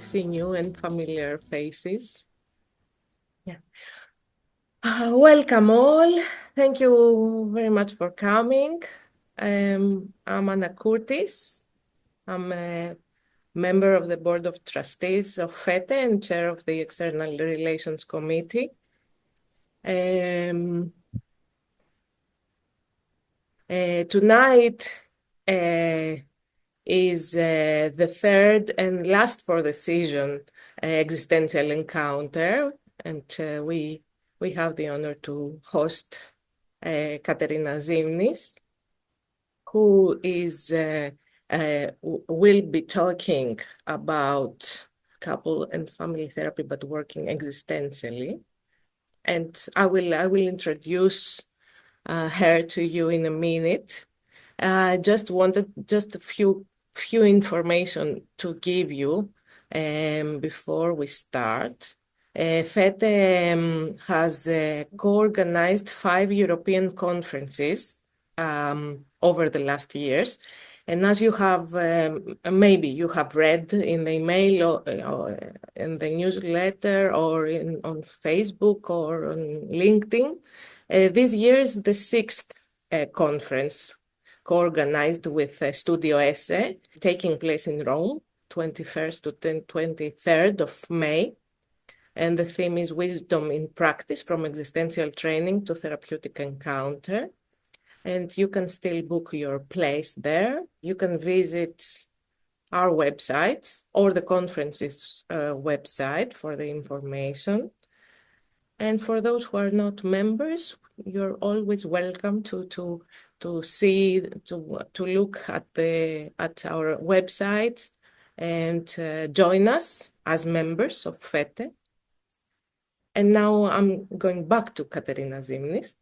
see new and familiar faces. Yeah. Welcome all. Thank you very much for coming. I'm Anna Curtis. I'm a member of the Board of Trustees of FETE and chair of the External Relations Committee. Tonight is the third and last for the season existential encounter, and we have the honor to host Katerina Zymnis, who will be talking about couple and family therapy, but working existentially. And I will introduce her to you in a minute. I just wanted a few information to give you before we start. FETE has co-organized 5 European conferences over the last years. And as you have, maybe you have read in the email or in the newsletter or on Facebook or on LinkedIn, this year is the 6th conference co-organized with Studio Esse, taking place in Rome, 21st to 23rd of May. And the theme is Wisdom in Practice, from Existential Training to Therapeutic Encounter. And you can still book your place there. You can visit our website or the conference's website for the information. And for those who are not members, you're always welcome to look at our website and join us as members of FETE. And now I'm going back to Katerina Zymnis.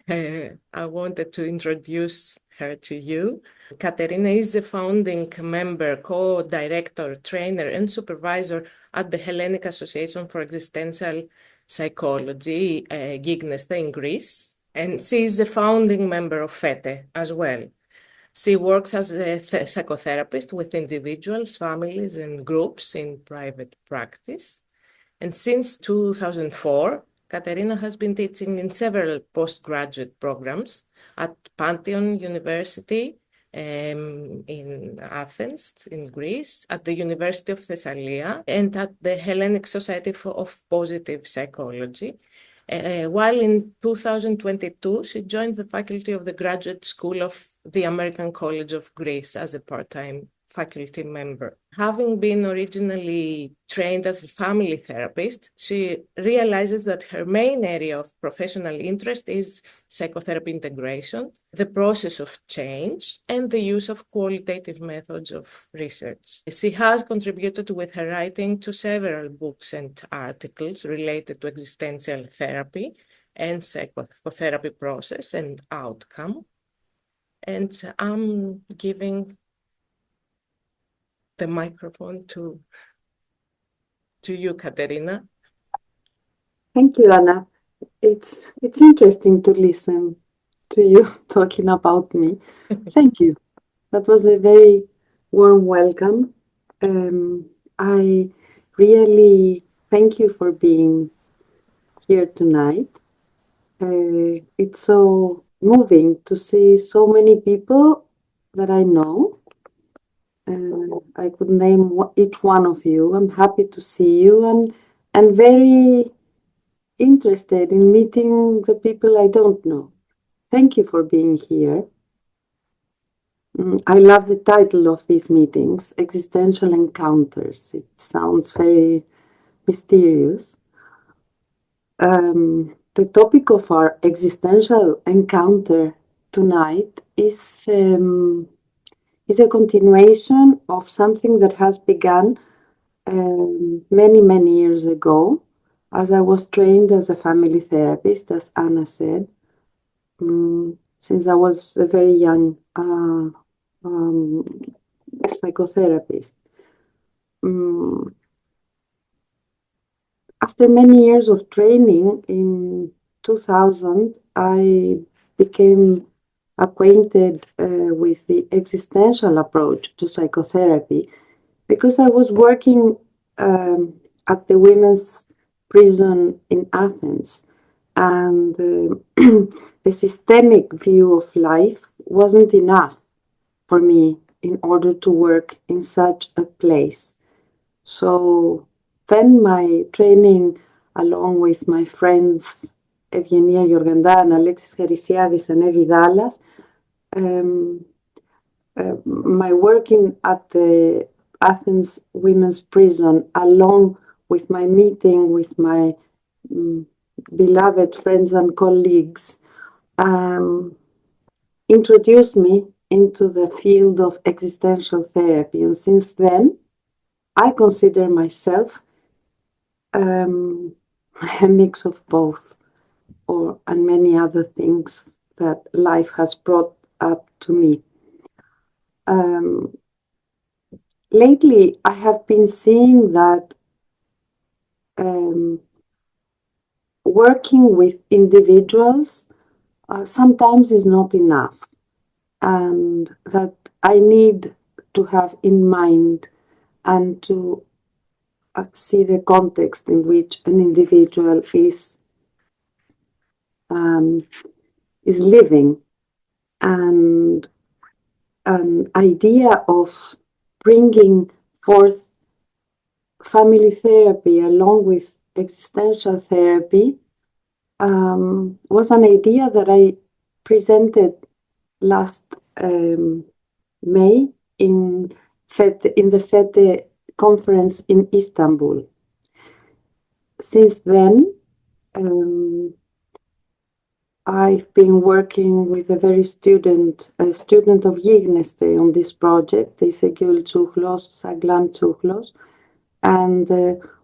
I wanted to introduce her to you. Katerina is a founding member, co-director, trainer, and supervisor at the Hellenic Association for Existential Psychology, Zymnis in Greece. And she is a founding member of FETE as well. She works as a psychotherapist with individuals, families, and groups in private practice. And since 2004, Katerina has been teaching in several postgraduate programs at Pantheon University in Athens, in Greece, at the University of Thessalia, and at the Hellenic Society of Positive Psychology. While in 2022, she joined the faculty of the Graduate School of the American College of Greece as a part-time faculty member. Having been originally trained as a family therapist, she realizes that her main area of professional interest is psychotherapy integration, the process of change, and the use of qualitative methods of research. She has contributed with her writing to several books and articles related to existential therapy and psychotherapy process and outcome. And I'm giving the microphone to you, Katerina. Thank you, Anna. It's interesting to listen to you talking about me. Thank you. That was a very warm welcome. I really thank you for being here tonight. It's so moving to see so many people that I know. I could name each one of you. I'm happy to see you and very interested in meeting the people I don't know. Thank you for being here. I love the title of these meetings, Existential Encounters. It sounds very mysterious. The topic of our existential encounter tonight is a continuation of something that has begun many, many years ago, as I was trained as a family therapist, as Anna said, since I was a very young psychotherapist. After many years of training, in 2000, I became acquainted with the existential approach to psychotherapy, because I was working at the women's prison in Athens, and the systemic view of life wasn't enough for me in order to work in such a place. So then my training, along with my friends Evgenia Georgandan, Alexis Harisiadis, and Evi Dallas, um, my working at the Athens Women's Prison, along with my meeting with my um, beloved friends and colleagues, um, introduced me into the field of existential therapy. And since then, I consider myself um, a mix of both, and many other things that life has brought up to me. Um, Lately, I have been seeing that um, working with individuals sometimes is not enough, and that I need to have in mind and to see the context in which an individual um, is living, and an idea of bringing forth family therapy along with existential therapy was an idea that I presented last May in the FETE conference in Istanbul. Since then, I've been working with a student of Yignesте on this project, Isegül Tsouchlos, Saglam Tsouchlos, and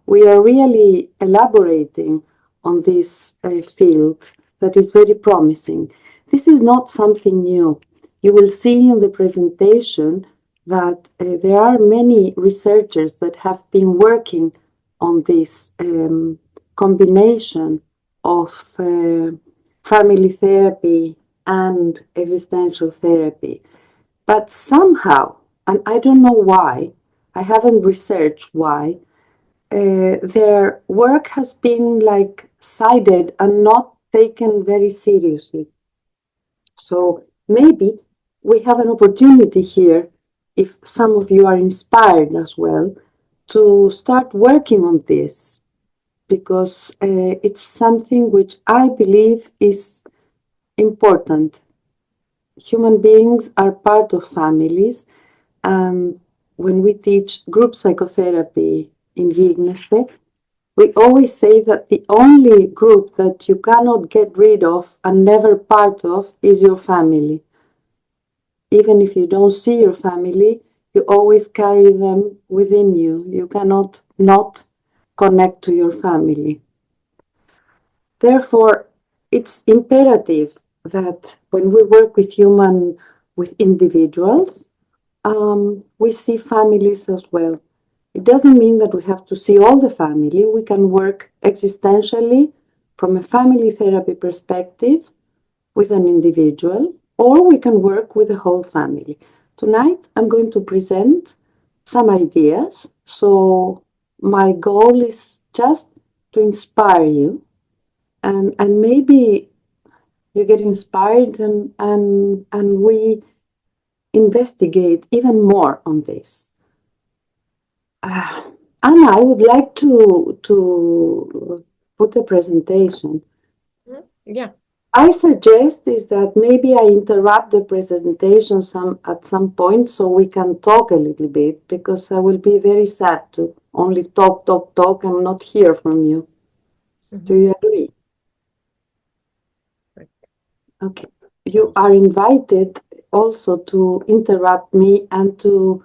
we are really elaborating on this field that is very promising. This is not something new. You will see in the presentation that there are many researchers that have been working on this combination of family therapy and existential therapy. But somehow, and I don't know why, I haven't researched why, their work has been like cited and not taken very seriously. So maybe we have an opportunity here, if some of you are inspired as well, to start working on this, because it's something which I believe is important. Human beings are part of families, and when we teach group psychotherapy in Yignesте, we always say that the only group that you cannot get rid of and never part of is your family. Even if you don't see your family, you always carry them within you. You cannot not connect to your family. Therefore, it's imperative that when we work with individuals, we see families as well. It doesn't mean that we have to see all the family. We can work existentially from a family therapy perspective with an individual, or we can work with the whole family. Tonight, I'm going to present some ideas. So my goal is just to inspire you, and maybe you get inspired, and we investigate even more on this. Anna, I would like to put a presentation. Yeah. I suggest is that maybe I interrupt the presentation at some point so we can talk a little bit, because I will be very sad to only talk and not hear from you. Do you agree? Right. Okay. You are invited also to interrupt me and to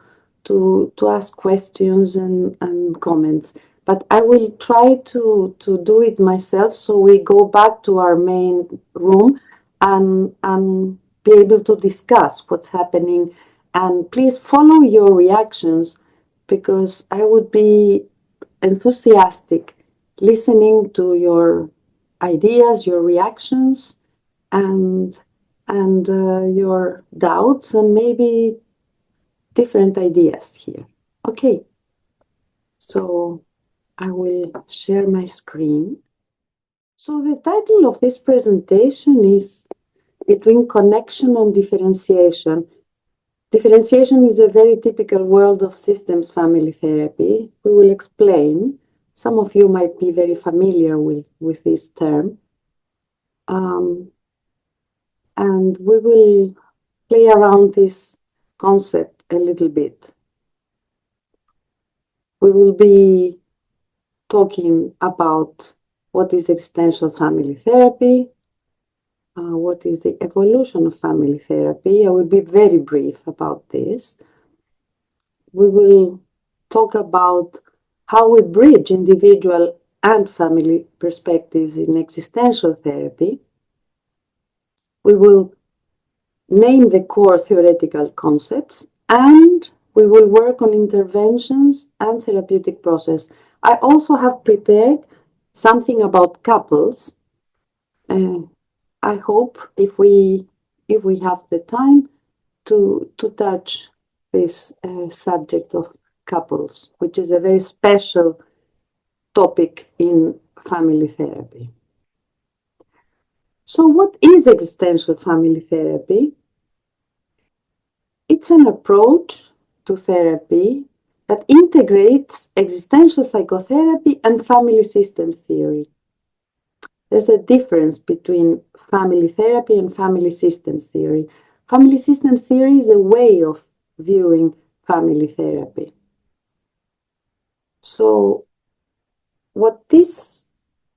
ask questions and comments. But I will try to do it myself, so we go back to our main room and be able to discuss what's happening. And please follow your reactions, because I would be enthusiastic listening to your ideas, your reactions, and your doubts, and maybe different ideas here. Okay, So I will share my screen. So the title of this presentation is Between Connection and Differentiation. Differentiation is a very typical world of systems family therapy. We will explain. Some of you might be very familiar with this term. And we will play around this concept a little bit. We will be talking about what is existential family therapy, what is the evolution of family therapy. I will be very brief about this. We will talk about how we bridge individual and family perspectives in existential therapy. We will name the core theoretical concepts, and we will work on interventions and therapeutic process. I also have prepared something about couples. I hope if we have the time to touch this subject of couples, which is a very special topic in family therapy. So what is existential family therapy? It's an approach to therapy that integrates existential psychotherapy and family systems theory. There's a difference between family therapy and family systems theory. Family systems theory is a way of viewing family therapy. So, what this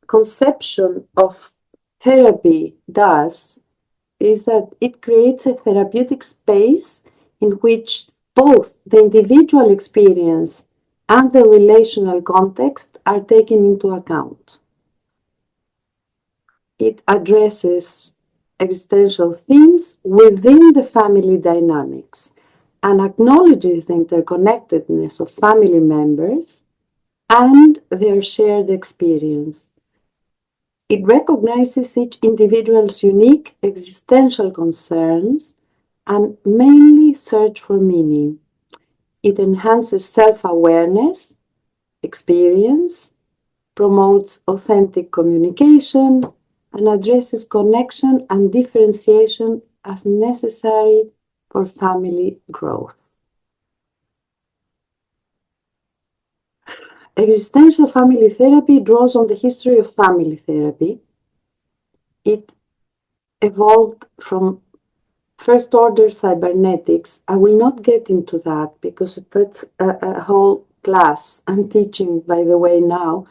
conception of therapy does is that it creates a therapeutic space in which both the individual experience and the relational context are taken into account. It addresses existential themes within the family dynamics and acknowledges the interconnectedness of family members and their shared experience. It recognizes each individual's unique existential concerns and mainly search for meaning. It enhances self-awareness, experience, promotes authentic communication, and addresses connection and differentiation as necessary for family growth. Existential family therapy draws on the history of family therapy. It evolved from first order cybernetics. I will not get into that because that's a whole class I'm teaching, by the way, now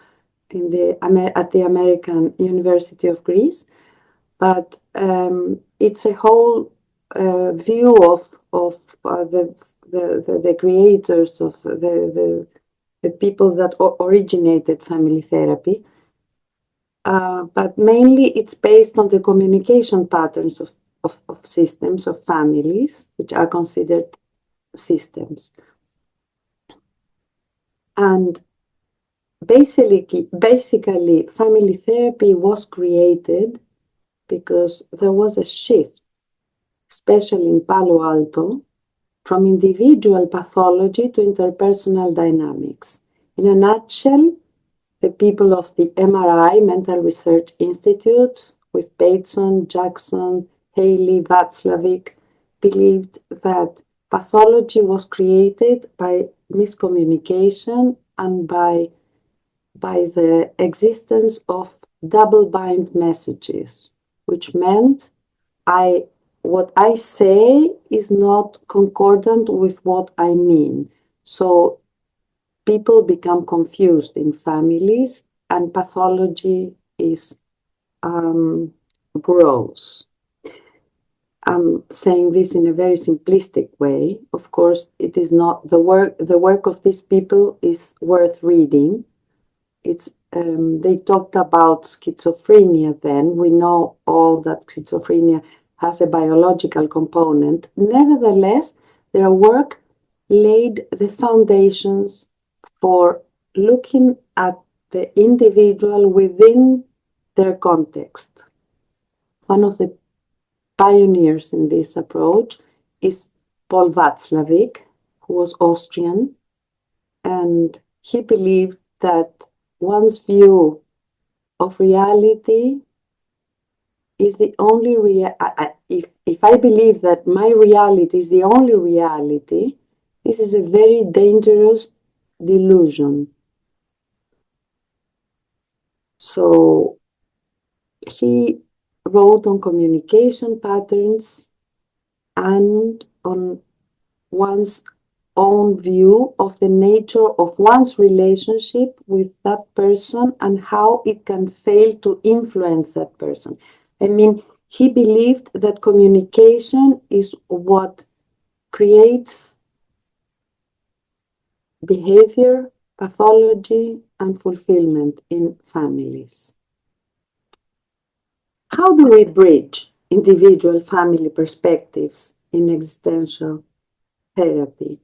at the American University of Greece. But it's a whole view of the creators of the people that originated family therapy. But mainly it's based on the communication patterns of systems, of families, which are considered systems. And basically, family therapy was created because there was a shift, especially in Palo Alto, from individual pathology to interpersonal dynamics. In a nutshell, the people of the MRI, Mental Research Institute, with Bateson, Jackson, Haley, Václavic, believed that pathology was created by miscommunication and by the existence of double-bind messages, which meant what I say is not concordant with what I mean. So people become confused in families and pathology is grows. I'm saying this in a very simplistic way. Of course, it is not the work of these people is worth reading. It's they talked about schizophrenia then. We know all that schizophrenia has a biological component. Nevertheless, their work laid the foundations for looking at the individual within their context. One of the pioneers in this approach is Paul Václavic, who was Austrian, and he believed that one's view of reality is the only if I believe that my reality is the only reality, this is a very dangerous delusion. So he wrote on communication patterns and on one's own view of the nature of one's relationship with that person and how it can fail to influence that person. I mean, he believed that communication is what creates behavior, pathology, and fulfillment in families. How do we bridge individual family perspectives in existential therapy?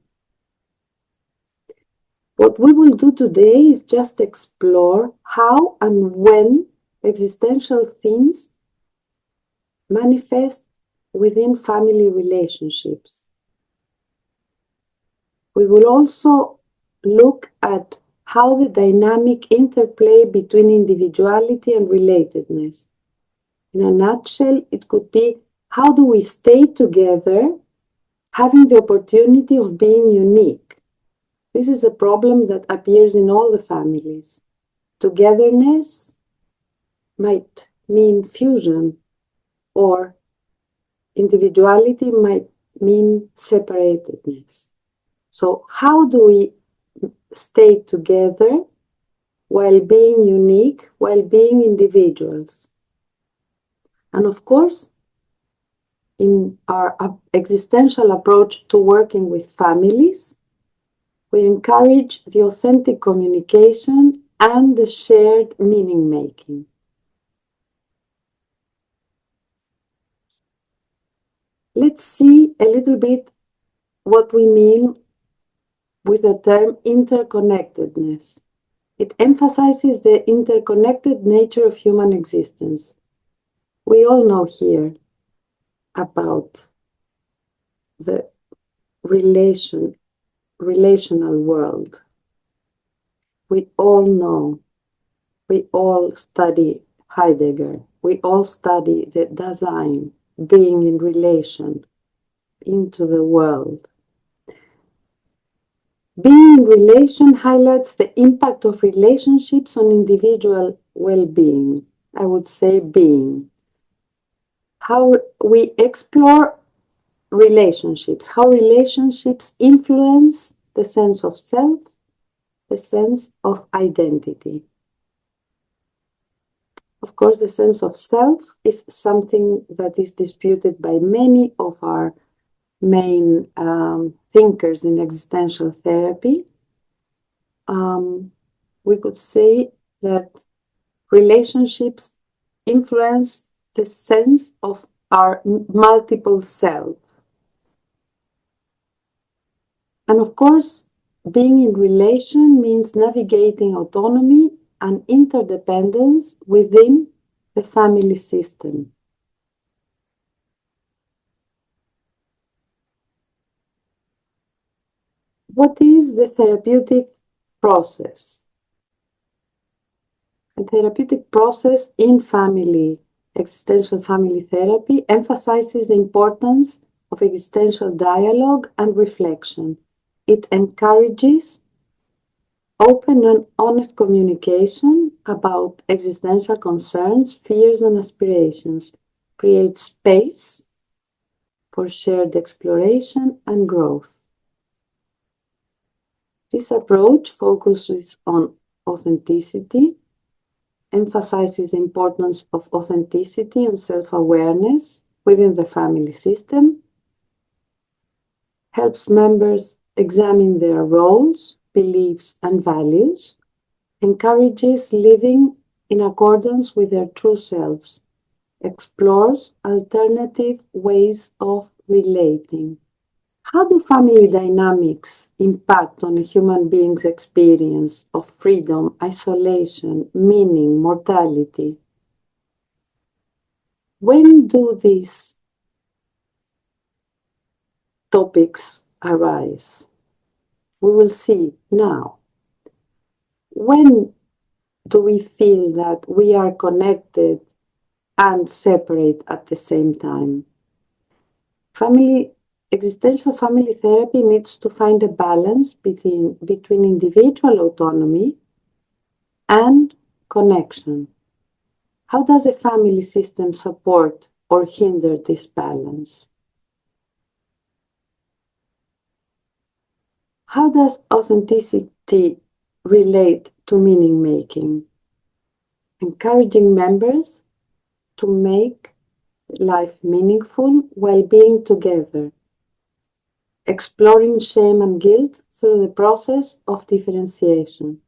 What we will do today is just explore how and when existential themes manifest within family relationships. We will also look at how the dynamic interplay between individuality and relatedness. In a nutshell, it could be how do we stay together having the opportunity of being unique? This is a problem that appears in all the families. Togetherness might mean fusion, or individuality might mean separatedness. So, how do we stay together while being unique, while being individuals? And of course, in our existential approach to working with families, we encourage the authentic communication and the shared meaning making. Let's see a little bit what we mean with the term interconnectedness. It emphasizes the interconnected nature of human existence. We all know here about the relational world. We all know, we all study Heidegger, we all study the Dasein, being in relation into the world. Being in relation highlights the impact of relationships on individual well-being. I would say being. How we explore relationships, how relationships influence the sense of self, the sense of identity. Of course, the sense of self is something that is disputed by many of our main thinkers in existential therapy. We could say that relationships influence the sense of our multiple selves. And of course, being in relation means navigating autonomy and interdependence within the family system. What is the therapeutic process? The therapeutic process in existential family therapy emphasizes the importance of existential dialogue and reflection. It encourages open and honest communication about existential concerns, fears, and aspirations, creates space for shared exploration and growth. This approach focuses on authenticity, emphasizes the importance of authenticity and self-awareness within the family system, helps members examine their roles, beliefs, and values, encourages living in accordance with their true selves, explores alternative ways of relating. How do family dynamics impact on a human being's experience of freedom, isolation, meaning, mortality? When do these topics arise? We will see now. When do we feel that we are connected and separate at the same time? Existential family therapy needs to find a balance between individual autonomy and connection. How does a family system support or hinder this balance? How does authenticity relate to meaning making? Encouraging members to make life meaningful while being together. Exploring shame and guilt through the process of differentiation.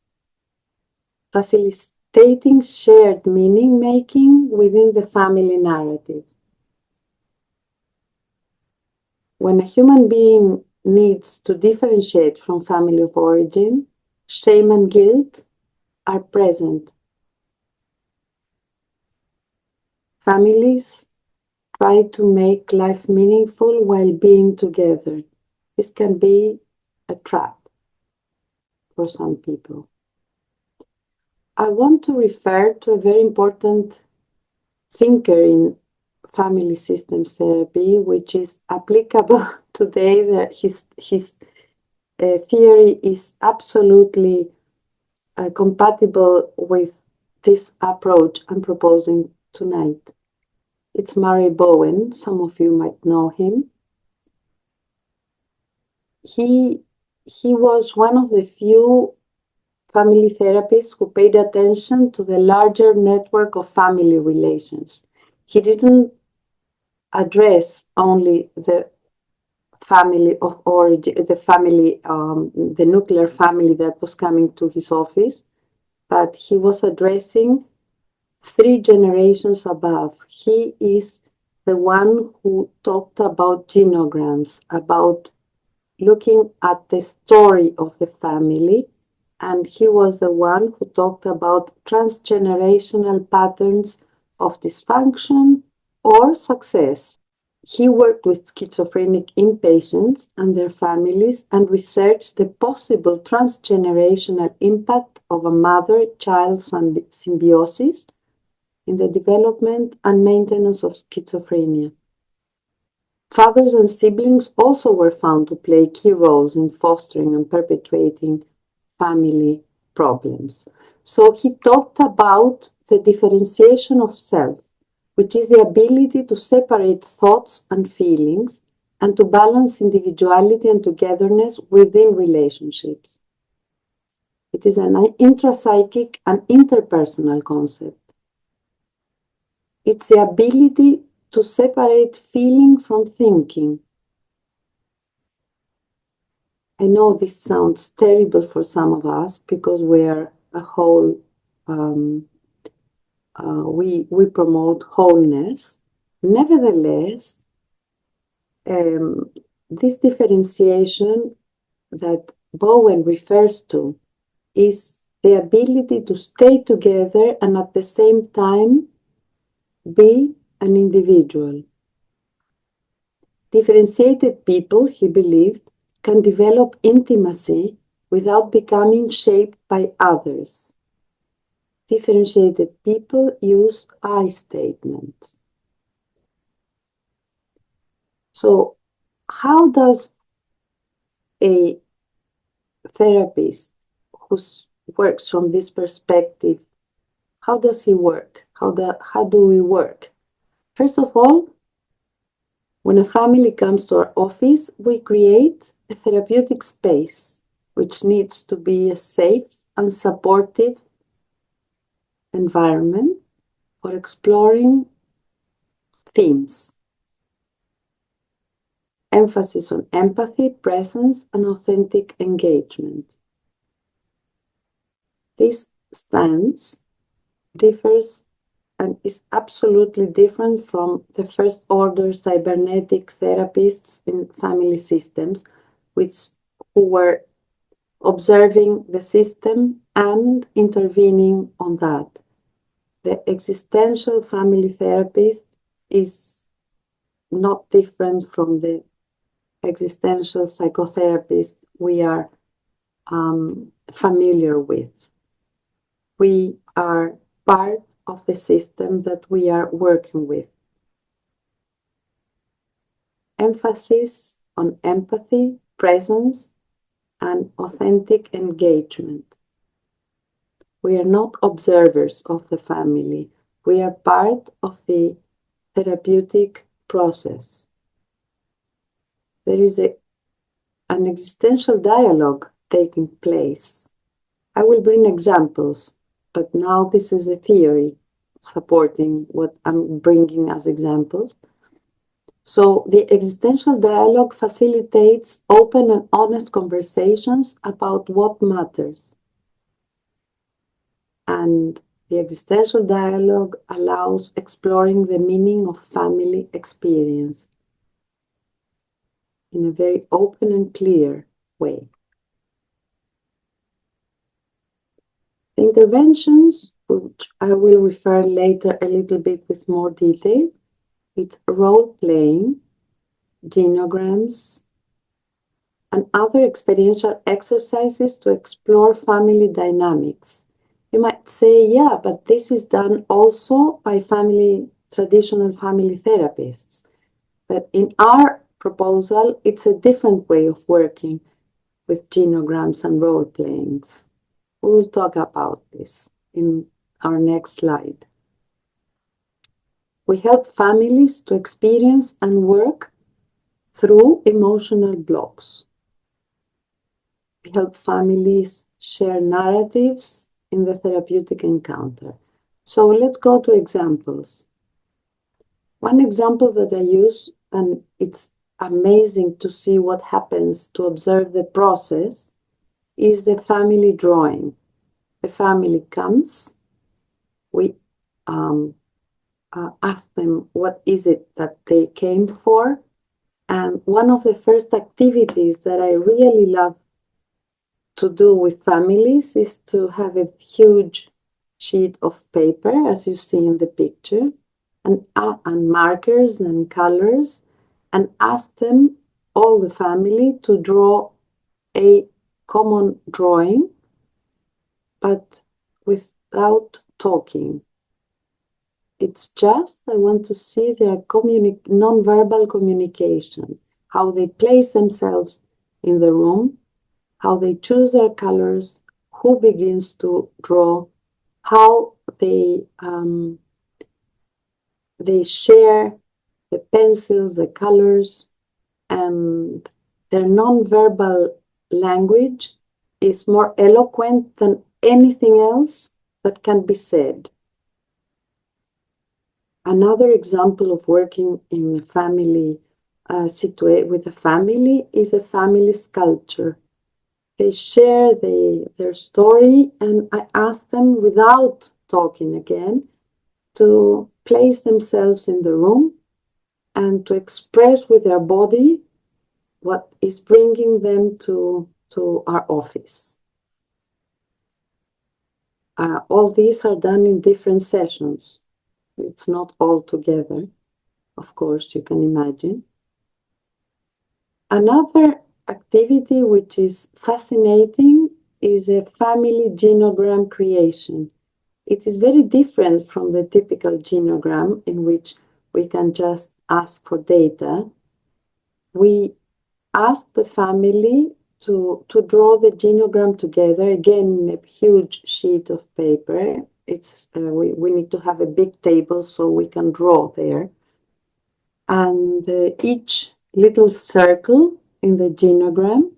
Facilitating shared meaning making within the family narrative. When a human being needs to differentiate from family of origin, shame and guilt are present. Families try to make life meaningful while being together. This can be a trap for some people. I want to refer to a very important thinker in family systems therapy, which is applicable today. That his theory is absolutely compatible with this approach I'm proposing tonight. It's Murray Bowen. Some of you might know him. He was one of the few family therapists who paid attention to the larger network of family relations. He didn't address only the family of origin, the nuclear family that was coming to his office, but he was addressing 3 generations above. He is the one who talked about genograms, about looking at the story of the family, and he was the one who talked about transgenerational patterns of dysfunction or success. He worked with schizophrenic inpatients and their families and researched the possible transgenerational impact of a mother-child symbiosis in the development and maintenance of schizophrenia. Fathers and siblings also were found to play key roles in fostering and perpetuating family problems. So he talked about the differentiation of self, which is the ability to separate thoughts and feelings and to balance individuality and togetherness within relationships. It is an intrapsychic and interpersonal concept. It's the ability to separate feeling from thinking. I know this sounds terrible for some of us because we're a whole, we promote wholeness. Nevertheless, this differentiation that Bowen refers to is the ability to stay together and at the same time be an individual. Differentiated people, he believed, can develop intimacy without becoming shaped by others. Differentiated people use I statements. So, how does a therapist who works from this perspective, how does he work? How do we work? First of all, when a family comes to our office, we create a therapeutic space, which needs to be a safe and supportive environment for exploring themes. Emphasis on empathy, presence, and authentic engagement. This stance differs and is absolutely different from the first order cybernetic therapists in family systems, who were observing the system and intervening on that. The existential family therapist is not different from the existential psychotherapist we are familiar with. We are part of the system that we are working with. Emphasis on empathy, presence, and authentic engagement. We are not observers of the family. We are part of the therapeutic process. There is an existential dialogue taking place. I will bring examples, but now this is a theory supporting what I'm bringing as examples. So the existential dialogue facilitates open and honest conversations about what matters. And the existential dialogue allows exploring the meaning of family experience in a very open and clear way. The interventions, which I will refer later a little bit with more detail, it's role-playing, genograms, and other experiential exercises to explore family dynamics. You might say, yeah, but this is done also by traditional family therapists. But in our proposal, it's a different way of working with genograms and role playings. We will talk about this in our next slide. We help families to experience and work through emotional blocks. We help families share narratives in the therapeutic encounter. So let's go to examples. One example that I use, and it's amazing to see what happens to observe the process, is the family drawing. The family comes, we ask them what is it that they came for, and one of the first activities that I really love to do with families is to have a huge sheet of paper, as you see in the picture, and markers and colors, and ask them, all the family, to draw a common drawing, but without talking. It's just, I want to see their non-verbal communication, how they place themselves in the room, how they choose their colors, who begins to draw, how they share the pencils, the colors, and their non-verbal language is more eloquent than anything else that can be said. Another example of working in a family with a family is a family sculpture. They share their story, and I ask them, without talking again, to place themselves in the room and to express with their body what is bringing them to our office. All these are done in different sessions. It's not all together, of course, you can imagine. Another activity which is fascinating is a family genogram creation. It is very different from the typical genogram in which we can just ask for data. We ask the family to draw the genogram together, again in a huge sheet of paper. We need to have a big table so we can draw there. And each little circle in the genogram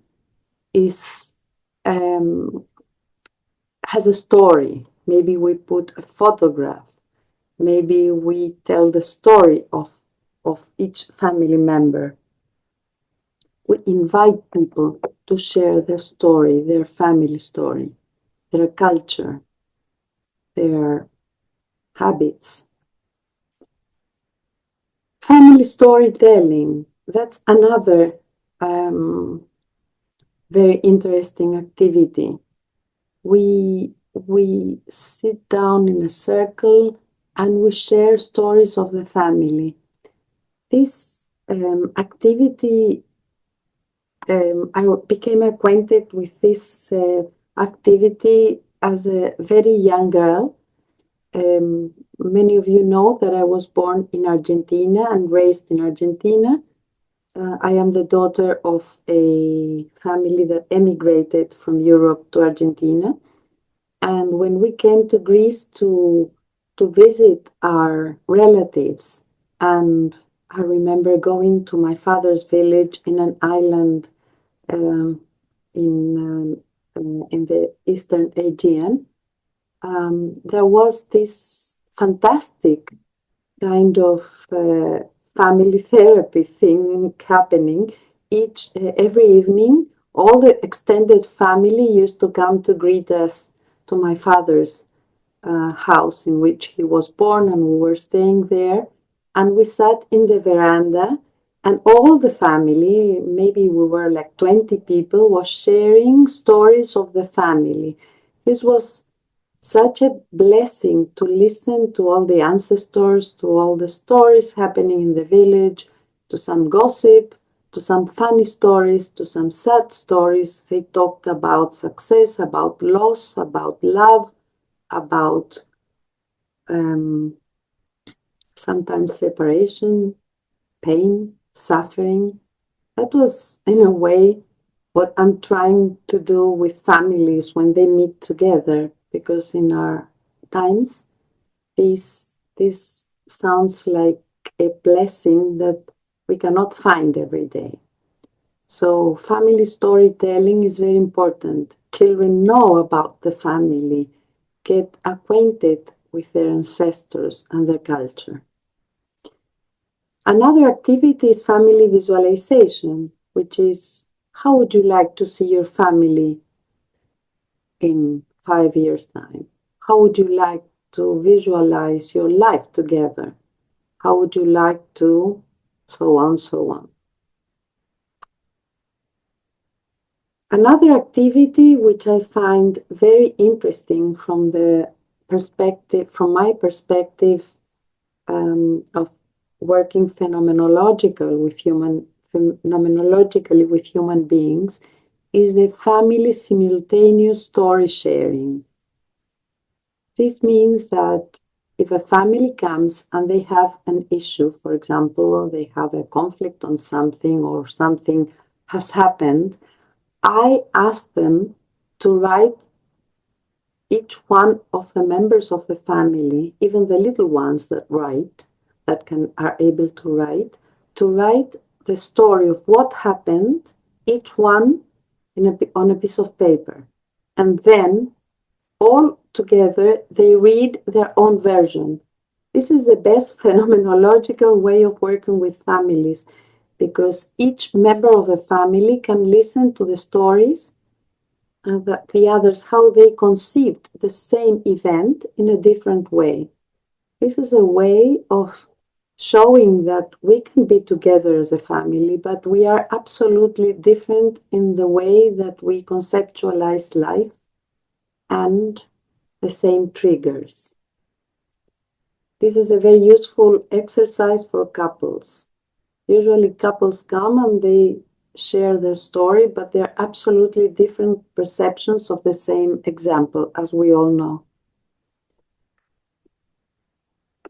has a story. Maybe we put a photograph. Maybe we tell the story of each family member. We invite people to share their story, their family story, their culture, their habits. Family storytelling, that's another very interesting activity. We sit down in a circle and we share stories of the family. This activity, I became acquainted with this activity as a very young girl. Many of you know that I was born in Argentina and raised in Argentina. I am the daughter of a family that emigrated from Europe to Argentina. And when we came to Greece to visit our relatives, and I remember going to my father's village in an island um, in the Eastern Aegean, there was this fantastic kind of family therapy thing happening every evening. All the extended family used to come to greet us to my father's house in which he was born, and we were staying there. And we sat in the veranda, and all the family, maybe we were like 20 people, was sharing stories of the family. This was such a blessing to listen to all the ancestors, to all the stories happening in the village, to some gossip, to some funny stories, to some sad stories. They talked about success, about loss, about love, about um, sometimes separation, pain, suffering. That was, in a way, what I'm trying to do with families when they meet together, because in our times, this sounds like a blessing that we cannot find every day. So family storytelling is very important. Children know about the family, get acquainted with their ancestors and their culture. Another activity is family visualization, which is how would you like to see your family in 5 years' time? How would you like to visualize your life together? How would you like to, so on, so on. Another activity which I find very interesting from my perspective of working phenomenologically with human beings is the family simultaneous story sharing. This means that if a family comes and they have an issue, for example, they have a conflict on something or something has happened, I ask them to write each one of the members of the family, even the little ones that are able to write the story of what happened, each one on a piece of paper. And then all together they read their own version. This is the best phenomenological way of working with families, because each member of the family can listen to the stories and the others, how they conceived the same event in a different way. This is a way of showing that we can be together as a family, but we are absolutely different in the way that we conceptualize life and the same triggers. This is a very useful exercise for couples. Usually couples come and they share their story, but they're absolutely different perceptions of the same example, as we all know.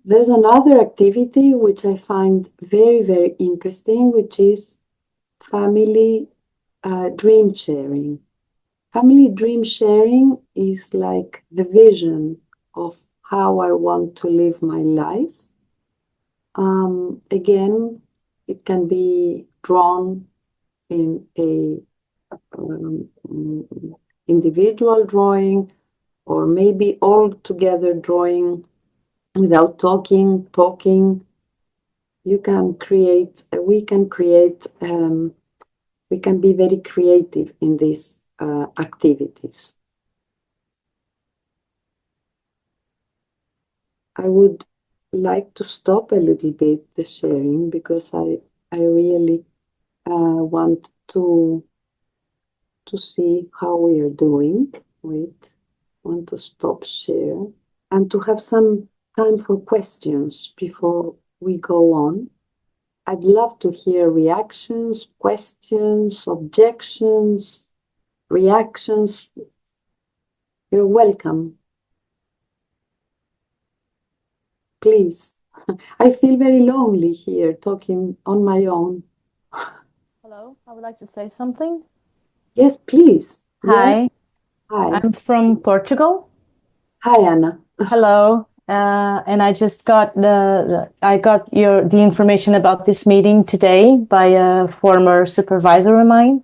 There's another activity which I find very, very interesting, which is family dream sharing. Family dream sharing is like the vision of how I want to live my life. Again, it can be drawn in a um, individual drawing, or maybe all together drawing without talking. You can create, we can be very creative in these activities. I would like to stop a little bit the sharing, because I really want to see how we are doing. Wait, want to stop share and to have some time for questions before we go on. I'd love to hear reactions, questions, objections, reactions. You're welcome. Please. I feel very lonely here talking on my own. Hello, I would like to say something. Yes, please. Yeah. Hi, Hi. I'm from Portugal. Hi, Anna. Hello, and I just got I got the information about this meeting today by a former supervisor of mine,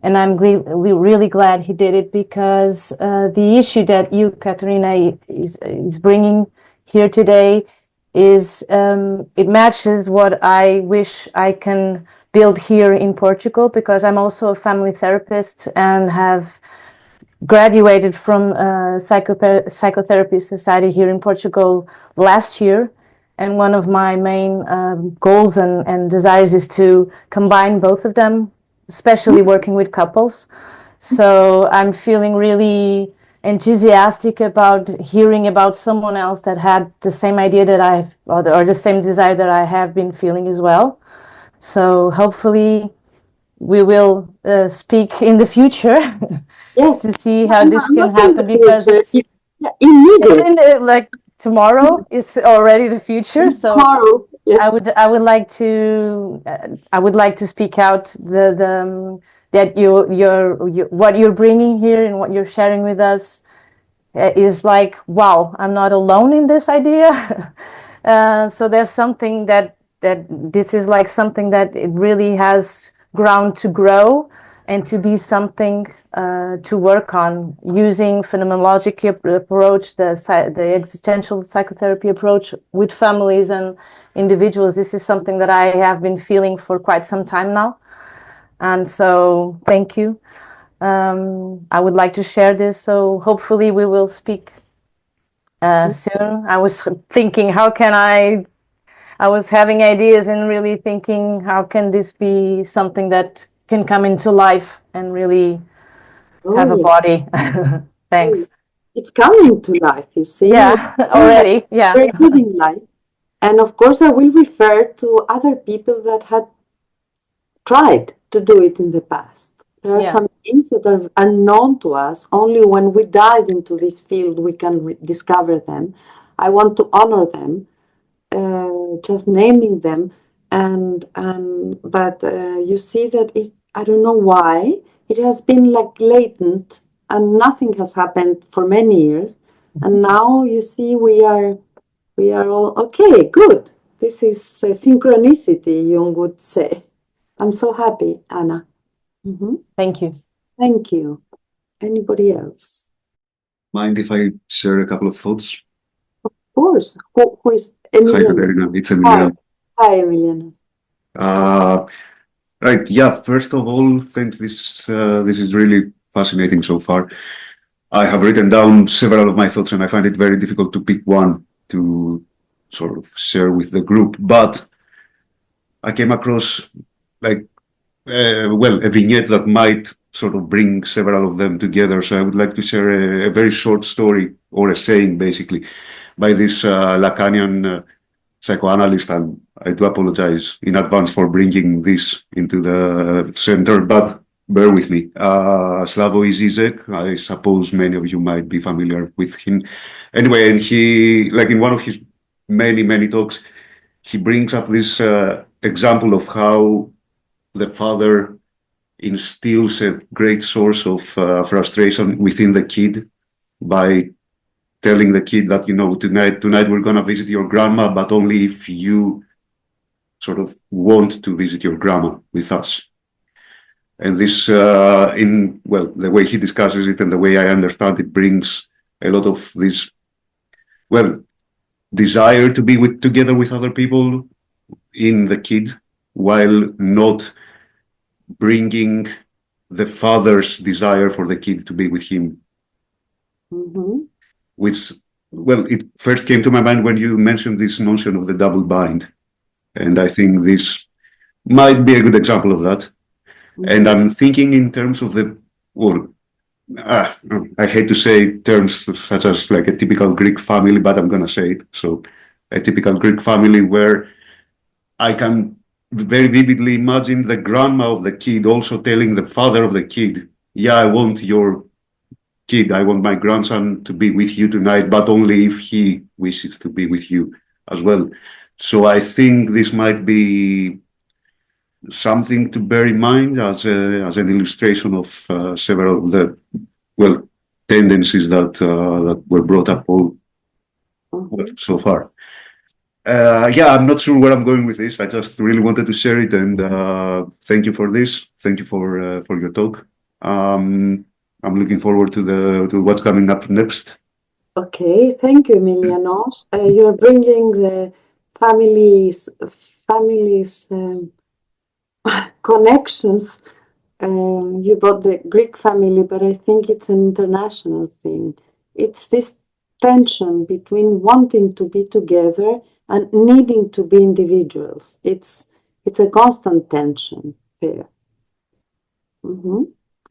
and I'm really glad he did it because the issue that you, Katerina, is bringing here today is it matches what I wish I can build here in Portugal, because I'm also a family therapist and have graduated from psychotherapy society here in Portugal last year. And one of my main goals and desires is to combine both of them, especially working with couples. So I'm feeling really enthusiastic about hearing about someone else that had the same idea that or the same desire that I have been feeling as well. So hopefully we will speak in the future Yes. to see how this can Not in happen, the because future. it's Yeah, immediate. like tomorrow is already the future. So Tomorrow. Yes. I would like to speak out that you what you're bringing here and what you're sharing with us is like, wow, I'm not alone in this idea. So there's something that this is like something that it really has ground to grow and to be something to work on using phenomenological approach, the existential psychotherapy approach with families and individuals. This is something that I have been feeling for quite some time now. And so thank you. I would like to share this, so hopefully we will speak soon. I was thinking, I was having ideas and really thinking, how can this be something that can come into life and really Oh, have a yeah. body? Thanks. It's coming to life, you see. Yeah, already. Yeah. We're living life. And of course, I will refer to other people that had tried to do it in the past. There are Yeah. some things that are known to us. Only when we dive into this field, we can discover them. I want to honor them, just naming them. But you see that I don't know why, it has been like latent and nothing has happened for many years. And now you see we are all okay, good. This is synchronicity, Jung would say. I'm so happy, Anna. Thank you. Thank you. Anybody else? Mind if I share a couple of thoughts? Of course. Who is Hi, Emiliano? Katerina. It's Hi. Emiliano. Hi, Emiliano. Right. Yeah. First of all, thanks. This is really fascinating so far. I have written down several of my thoughts, and I find it very difficult to pick one to sort of share with the group. But I came across like a vignette that might sort of bring several of them together. So I would like to share a very short story or a saying, basically, by this Lacanian psychoanalyst, and I do apologize in advance for bringing this into the center, but bear with me. Slavoj Zizek, I suppose many of you might be familiar with him. Anyway, and he, like in one of his many talks, he brings up this example of how the father instills a great source of frustration within the kid by telling the kid that, you know, tonight we're going to visit your grandma, but only if you sort of want to visit your grandma with us. And this, the way he discusses it and the way I understand it, brings a lot of this, desire to be together with other people in the kid, while not bringing the father's desire for the kid to be with him. Which, it first came to my mind when you mentioned this notion of the double bind. And I think this might be a good example of that. And I'm thinking in terms of I hate to say terms such as like a typical Greek family, but I'm going to say it. So a typical Greek family where I can very vividly imagine the grandma of the kid also telling the father of the kid, yeah, I want your kid, I want my grandson to be with you tonight, but only if he wishes to be with you as well. So I think this might be something to bear in mind as an illustration of several of the tendencies that were brought up so far. I'm not sure where I'm going with this. I just really wanted to share it, and thank you for this. Thank you for your talk. I'm looking forward to what's coming up next. Okay, thank you, Emilianos. You're bringing the families connections. You brought the Greek family, but I think it's an international thing. It's this tension between wanting to be together and needing to be individuals. It's a constant tension there.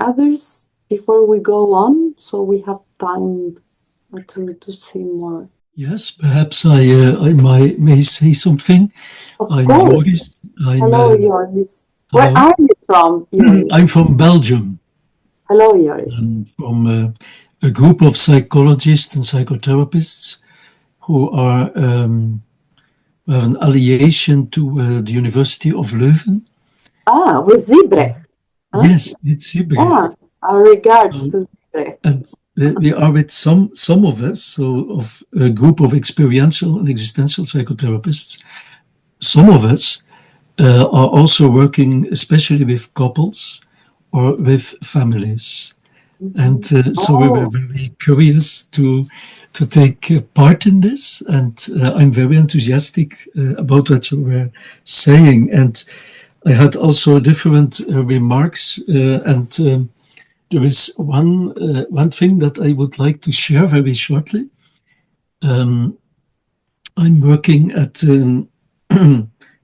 Others, before we go on, so we have time to see more. Yes, perhaps I may say something. Of course. Hello, Joris. Where are you from, Joris? I'm from Belgium. Hello, Joris. I'm from a group of psychologists and psychotherapists who are have an affiliation to the University of Leuven. With Zybrecht. Yes, with Zybrecht. Our regards to Zybrecht. And we are with some of us, so of a group of experiential and existential psychotherapists. Some of us are also working especially with couples or with families. And so we were very curious to take part in this, and I'm very enthusiastic about what you were saying. And I had also different remarks, and there is one thing that I would like to share very shortly. I'm working at a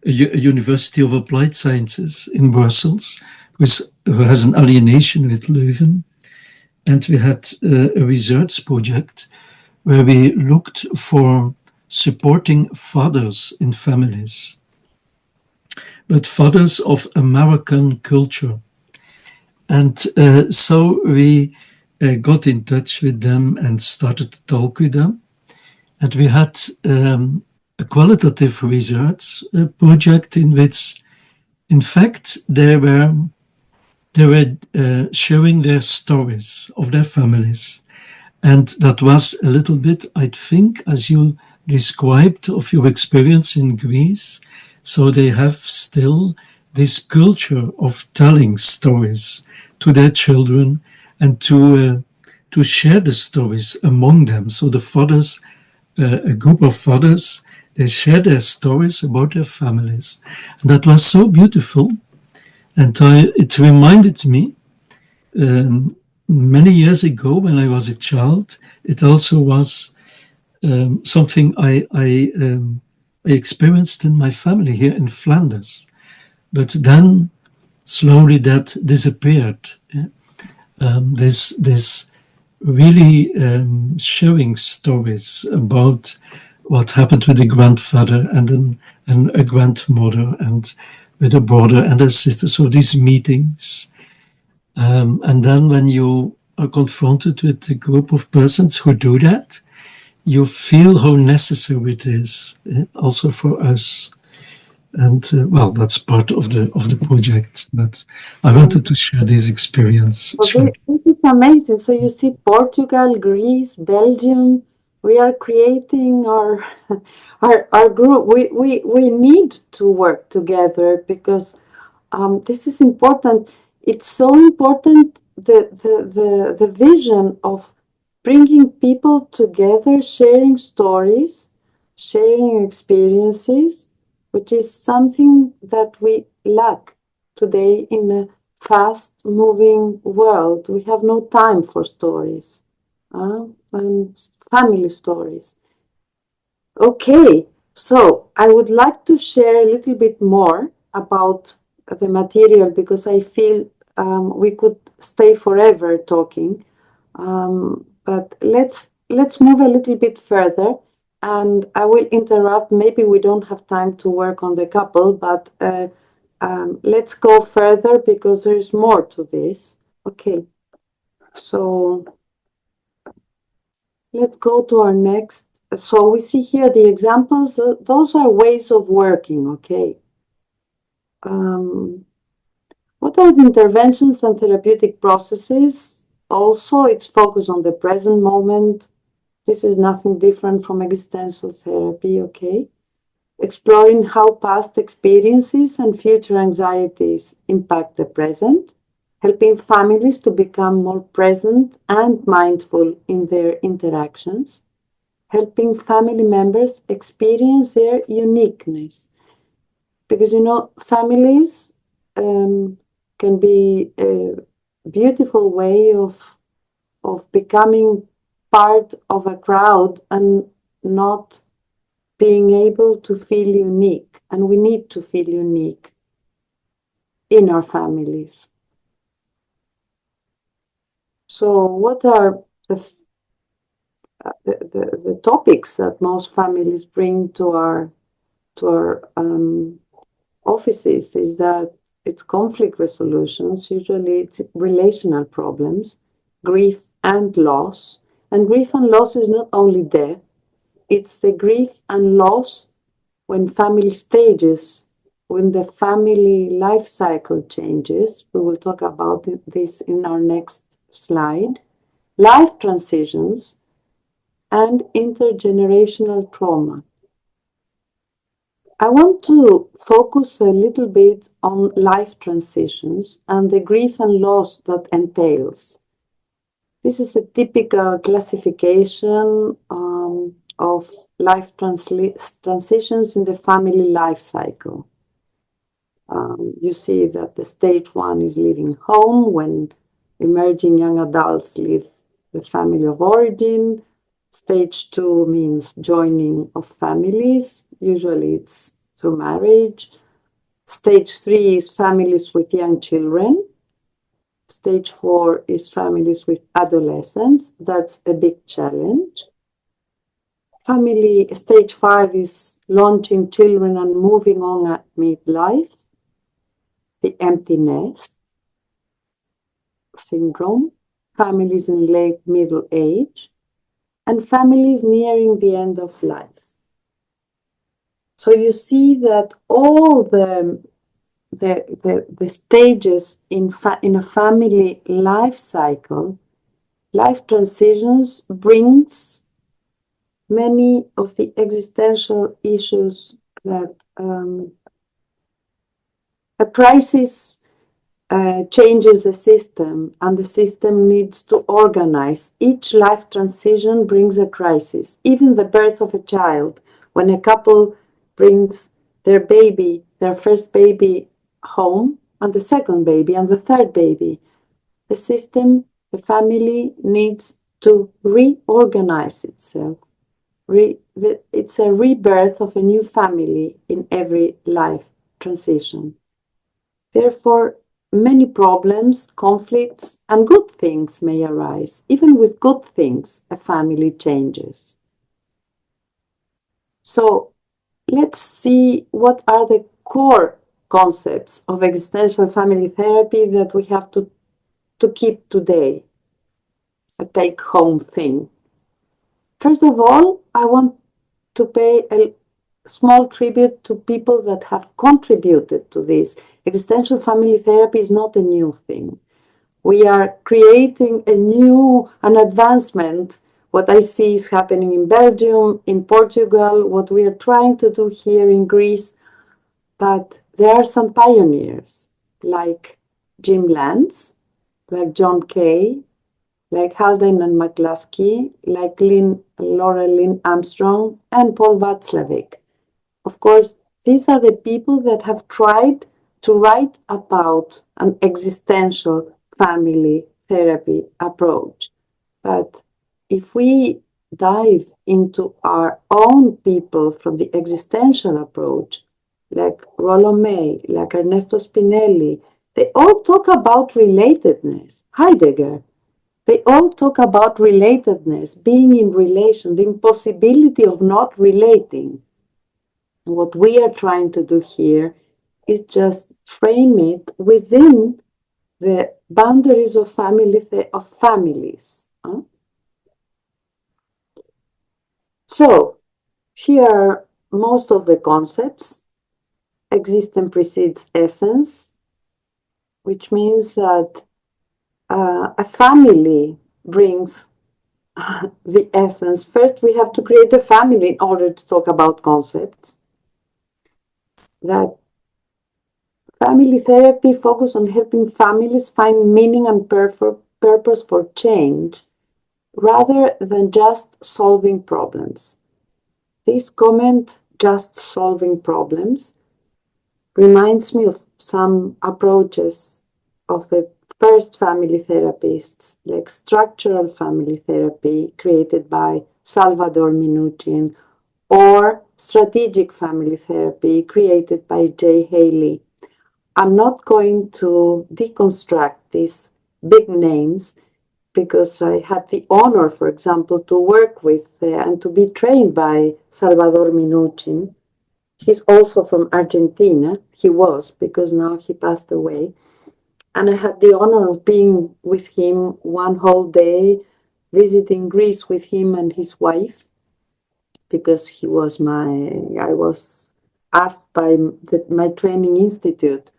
University of Applied Sciences in Brussels, who has an alienation with Leuven. And we had a research project where we looked for supporting fathers in families, but fathers of American culture. And so we got in touch with them and started to talk with them. And we had a qualitative research project in which, in fact, they were sharing their stories of their families. And that was a little bit, I think, as you described, of your experience in Greece. So they have still this culture of telling stories to their children and to share the stories among them. So the fathers, a group of fathers, they share their stories about their families. And that was so beautiful. And it reminded me, many years ago when I was a child, it also was something I experienced in my family here in Flanders. But then slowly that disappeared. This really sharing stories about what happened with a grandfather and a grandmother and with a brother and a sister. So these meetings. And then when you are confronted with a group of persons who do that, you feel how necessary it is, also for us. And that's part of the project. But I wanted to share this experience. This is amazing. So you see, Portugal, Greece, Belgium, we are creating our group. We need to work together because this is important. It's so important, the vision of bringing people together, sharing stories, sharing experiences, which is something that we lack today in a fast-moving world. We have no time for stories and family stories. Okay, so I would like to share a little bit more about the material because I feel we could stay forever talking. But let's move a little bit further, and I will interrupt. Maybe we don't have time to work on the couple, but let's go further because there is more to this. Okay, so let's go to our next. So we see here the examples. Those are ways of working, okay? What are the interventions and therapeutic processes? Also, it's focused on the present moment. This is nothing different from existential therapy, okay? Exploring how past experiences and future anxieties impact the present, helping families to become more present and mindful in their interactions, helping family members experience their uniqueness. Because, families can be a beautiful way of becoming part of a crowd and not being able to feel unique. And we need to feel unique in our families. So what are the topics that most families bring to our offices? Is that it's conflict resolutions, usually it's relational problems, grief and loss. And grief and loss is not only death, it's the grief and loss when family stages, when the family life cycle changes. We will talk about this in our next slide. Life transitions and intergenerational trauma. I want to focus a little bit on life transitions and the grief and loss that entails. This is a typical classification of life transitions in the family life cycle. You see that the stage 1 is leaving home, when emerging young adults leave the family of origin. Stage 2 means joining of families. Usually it's through marriage. Stage 3 is families with young children. Stage 4 is families with adolescents. That's a big challenge. Stage 5 is launching children and moving on at midlife. The empty nest syndrome, families in late middle age, and families nearing the end of life. So you see that all the stages in a family life cycle, life transitions brings many of the existential issues that a crisis changes the system, and the system needs to organize. Each life transition brings a crisis. Even the birth of a child, when a couple brings their baby, their first baby home, and the second baby, and the third baby, the system, the family needs to reorganize itself. It's a rebirth of a new family in every life transition. Therefore, many problems, conflicts, and good things may arise. Even with good things, a family changes. So let's see what are the core concepts of existential family therapy that we have to keep today, a take-home thing. First of all, I want to pay a small tribute to people that have contributed to this. Existential family therapy is not a new thing. We are creating an advancement. What I see is happening in Belgium, in Portugal, what we are trying to do here in Greece. But there are some pioneers like Jim Lance, like John Kay, like Haldane and McCluskey, like Laura Lynn Armstrong, and Paul Václavic. Of course, these are the people that have tried to write about an existential family therapy approach. But if we dive into our own people from the existential approach, like Rollo May, like Ernesto Spinelli, they all talk about relatedness. Heidegger, they all talk about relatedness, being in relation, the impossibility of not relating. What we are trying to do here is just frame it within the boundaries of families. So here are most of the concepts. Existence precedes essence, which means that a family brings the essence. First, we have to create a family in order to talk about concepts. That family therapy focuses on helping families find meaning and purpose for change rather than just solving problems. This comment, just solving problems, reminds me of some approaches of the first family therapists, like structural family therapy created by Salvador Minuchin, or strategic family therapy created by Jay Haley. I'm not going to deconstruct these big names because I had the honor, for example, to work with and to be trained by Salvador Minuchin. He's also from Argentina. He was, because now he passed away. And I had the honor of being with him one whole day, visiting Greece with him and his wife, because I was asked by my training institute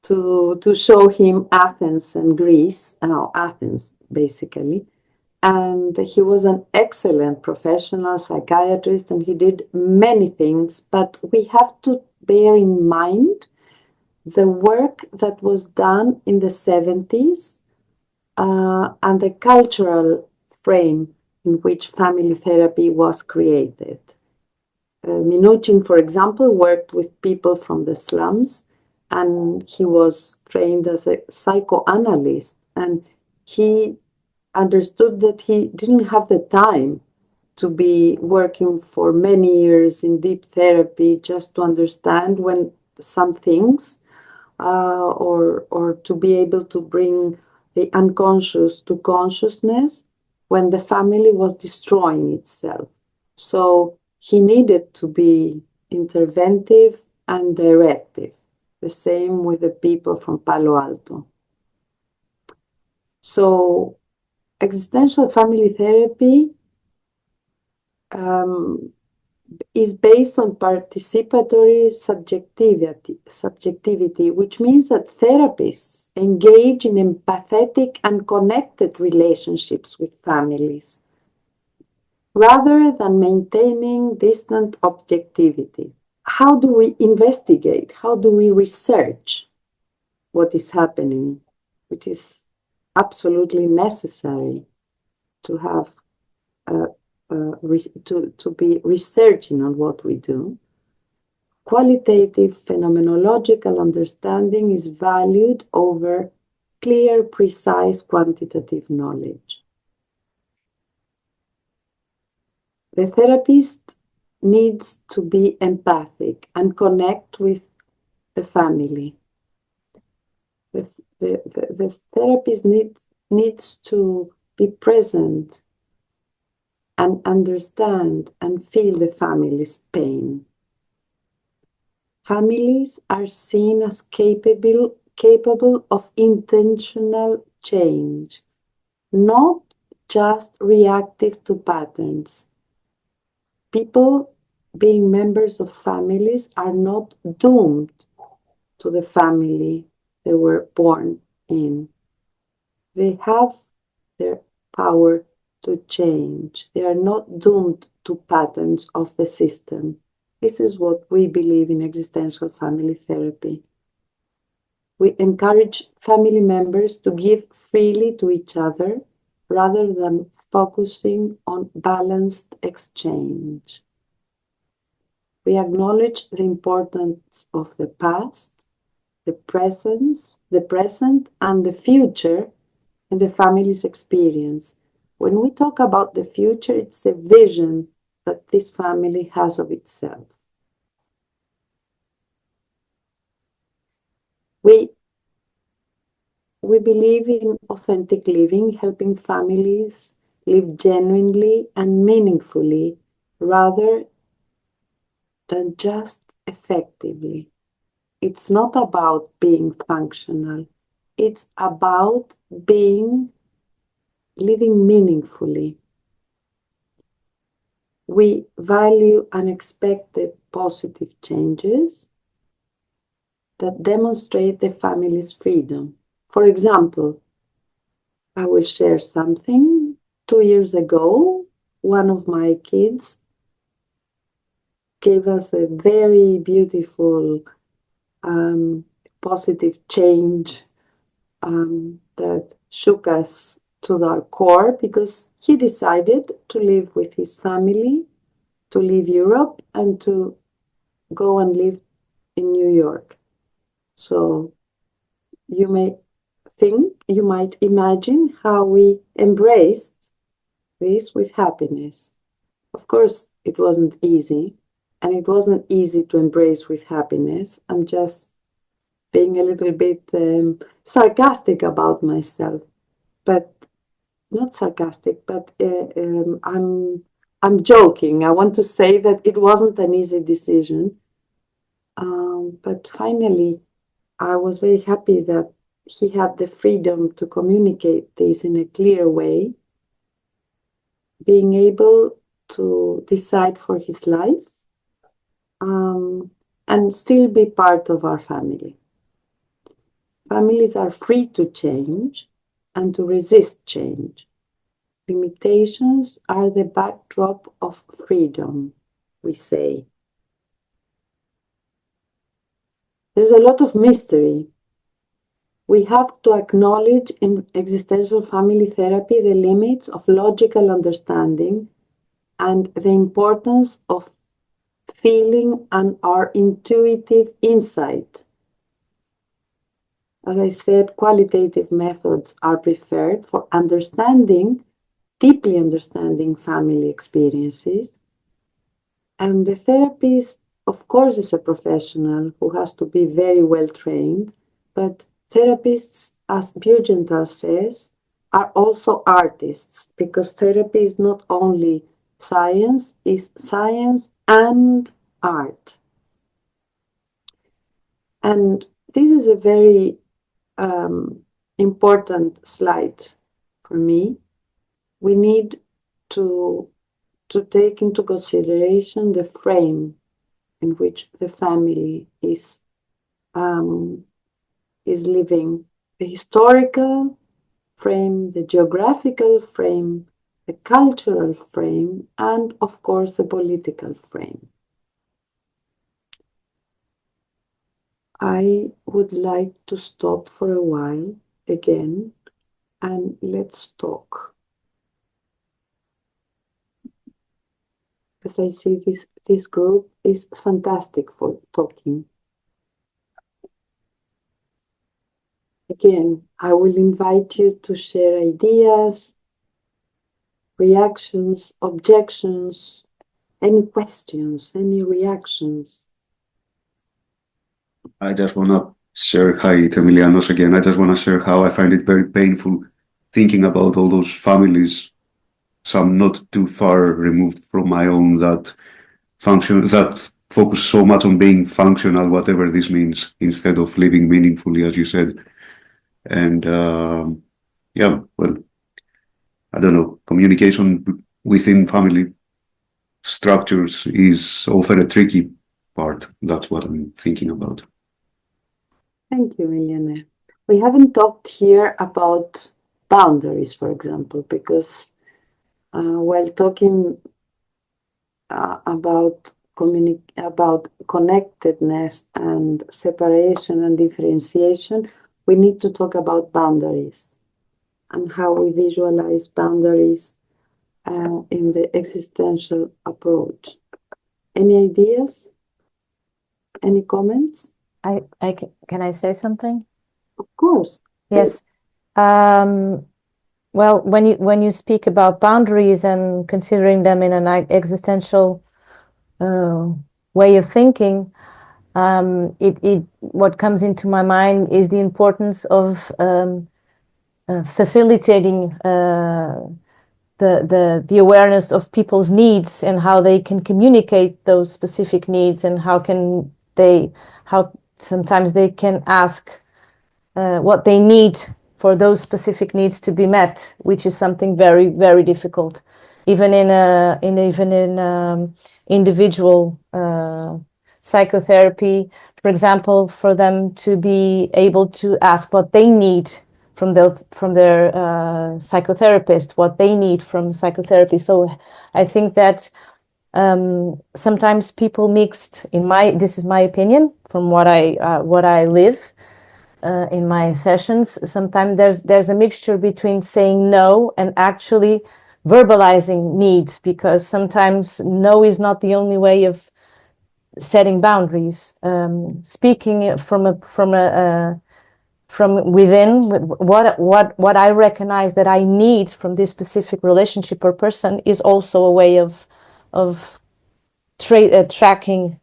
to show him Athens and Greece, Athens basically. And he was an excellent professional psychiatrist and he did many things, but we have to bear in mind the work that was done in the 70s and the cultural frame in which family therapy was created. Minuchin, for example, worked with people from the slums and he was trained as a psychoanalyst, and he understood that he didn't have the time to be working for many years in deep therapy just to understand when some things or to be able to bring the unconscious to consciousness when the family was destroying itself. So he needed to be interventive and directive. The same with the people from Palo Alto. So existential family therapy is based on participatory subjectivity, which means that therapists engage in empathetic and connected relationships with families, rather than maintaining distant objectivity. How do we investigate? How do we research what is happening, which is absolutely necessary to have to be researching on what we do? Qualitative phenomenological understanding is valued over clear, precise quantitative knowledge. The therapist needs to be empathic and connect with the family. The therapist needs to be present and understand and feel the family's pain. Families are seen as capable of intentional change, not just reactive to patterns. People being members of families are not doomed to the family they were born in. They have their power to change. They are not doomed to patterns of the system. This is what we believe in existential family therapy. We encourage family members to give freely to each other rather than focusing on balanced exchange. We acknowledge the importance of the past, the present, and the future in the family's experience. When we talk about the future, it's the vision that this family has of itself. We believe in authentic living, helping families live genuinely and meaningfully rather than just effectively. It's not about being functional. It's about living meaningfully. we value unexpected positive changes that demonstrate the family's freedom. For example, I will share something. 2 years ago, one of my kids gave us a very beautiful positive change that shook us to our core, because he decided to live with his family, to leave Europe, and to go and live in New York. So you might imagine how we embraced this with happiness. Of course, it wasn't easy, and it wasn't easy to embrace with happiness. I'm just being a little bit sarcastic about myself, but not sarcastic, but I'm joking. I want to say that it wasn't an easy decision, but finally, I was very happy that he had the freedom to communicate this in a clear way, being able to decide for his life, and still be part of our family. Families are free to change and to resist change. Limitations are the backdrop of freedom, we say. There's a lot of mystery. We have to acknowledge in existential family therapy the limits of logical understanding and the importance of feeling and our intuitive insight. As I said, qualitative methods are preferred for deeply understanding family experiences. And the therapist, of course, is a professional who has to be very well trained, but therapists, as Bugental says, are also artists, because therapy is not only science, it's science and art. And this is a very important slide for me. We need to take into consideration the frame in which the family is living, the historical frame, the geographical frame, the cultural frame, and of course the political frame. I would like to stop for a while again, and let's talk. Because I see this group is fantastic for talking. Again, I will invite you to share ideas, reactions, objections, any questions, any reactions. I just want to share, hi, it's Emilianos again. I just want to share how I find it very painful thinking about all those families, some not too far removed from my own, that focus so much on being functional, whatever this means, instead of living meaningfully, as you said. And yeah, well, I don't know, communication within family structures is often a tricky part. That's what I'm thinking about. Thank you, Eliane. We haven't talked here about boundaries, for example, because while talking about connectedness and separation and differentiation, we need to talk about boundaries and how we visualize boundaries in the existential approach. Any ideas? Any comments? Can I say something? Of course. Yes. Well, when you speak about boundaries and considering them in an existential way of thinking, what comes into my mind is the importance of facilitating the awareness of people's needs and how they can communicate those specific needs, and how sometimes they can ask what they need for those specific needs to be met, which is something very, very difficult. even in individual psychotherapy, for example, for them to be able to ask what they need from their psychotherapist, what they need from psychotherapy. So I think that sometimes people mixed, this is my opinion from what I live in my sessions. Sometimes there's a mixture between saying no and actually verbalizing needs, because sometimes no is not the only way of setting boundaries. Speaking from within, what I recognize that I need from this specific relationship or person is also a way of tracking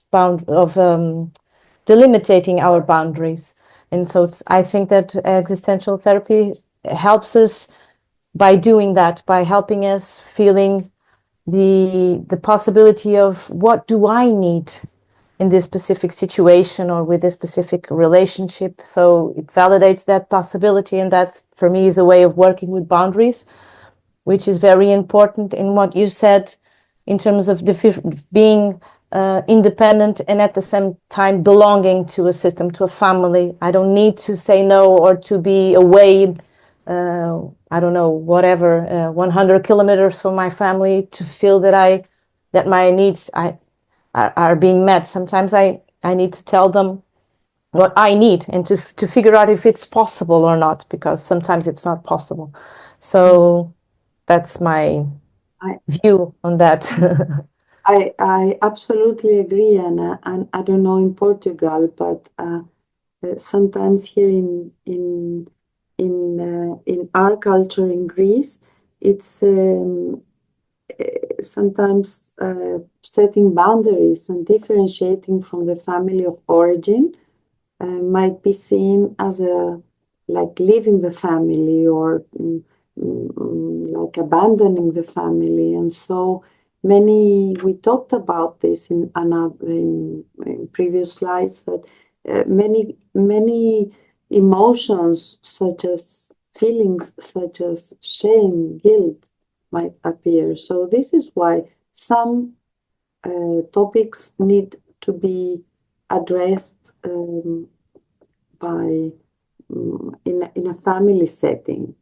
delimiting our boundaries. And so I think that existential therapy helps us by doing that, by helping us feeling the possibility of what do I need in this specific situation or with this specific relationship. So it validates that possibility, and that for me is a way of working with boundaries, which is very important in what you said in terms of being independent and at the same time belonging to a system, to a family. I don't need to say no or to be away, I don't know, whatever, 100 kilometers from my family to feel that my needs are being met. Sometimes I need to tell them what I need and to figure out if it's possible or not, because sometimes it's not possible. So that's my view on that. I absolutely agree, Anna, and I don't know in Portugal, but sometimes here in our culture in Greece, it's sometimes setting boundaries and differentiating from the family of origin might be seen as like leaving the family or like abandoning the family. And so we talked about this in previous slides, that many emotions, such as feelings such as shame, guilt, might appear. So this is why some topics need to be addressed in a family setting,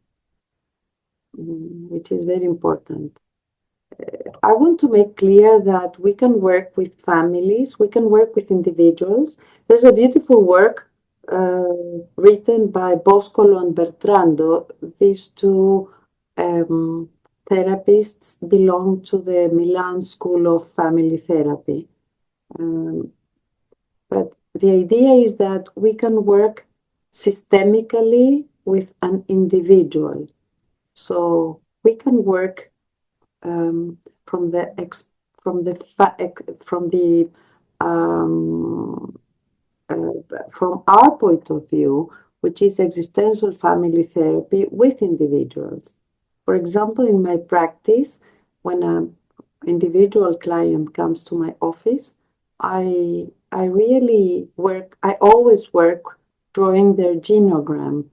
which is very important. I want to make clear that we can work with families, we can work with individuals. There's a beautiful work written by Boscolo and Bertrando. These two therapists belong to the Milan School of Family Therapy. But the idea is that we can work systemically with an individual. So we can work from our point of view, which is existential family therapy with individuals. For example, in my practice, when an individual client comes to my office, I always work drawing their genogram,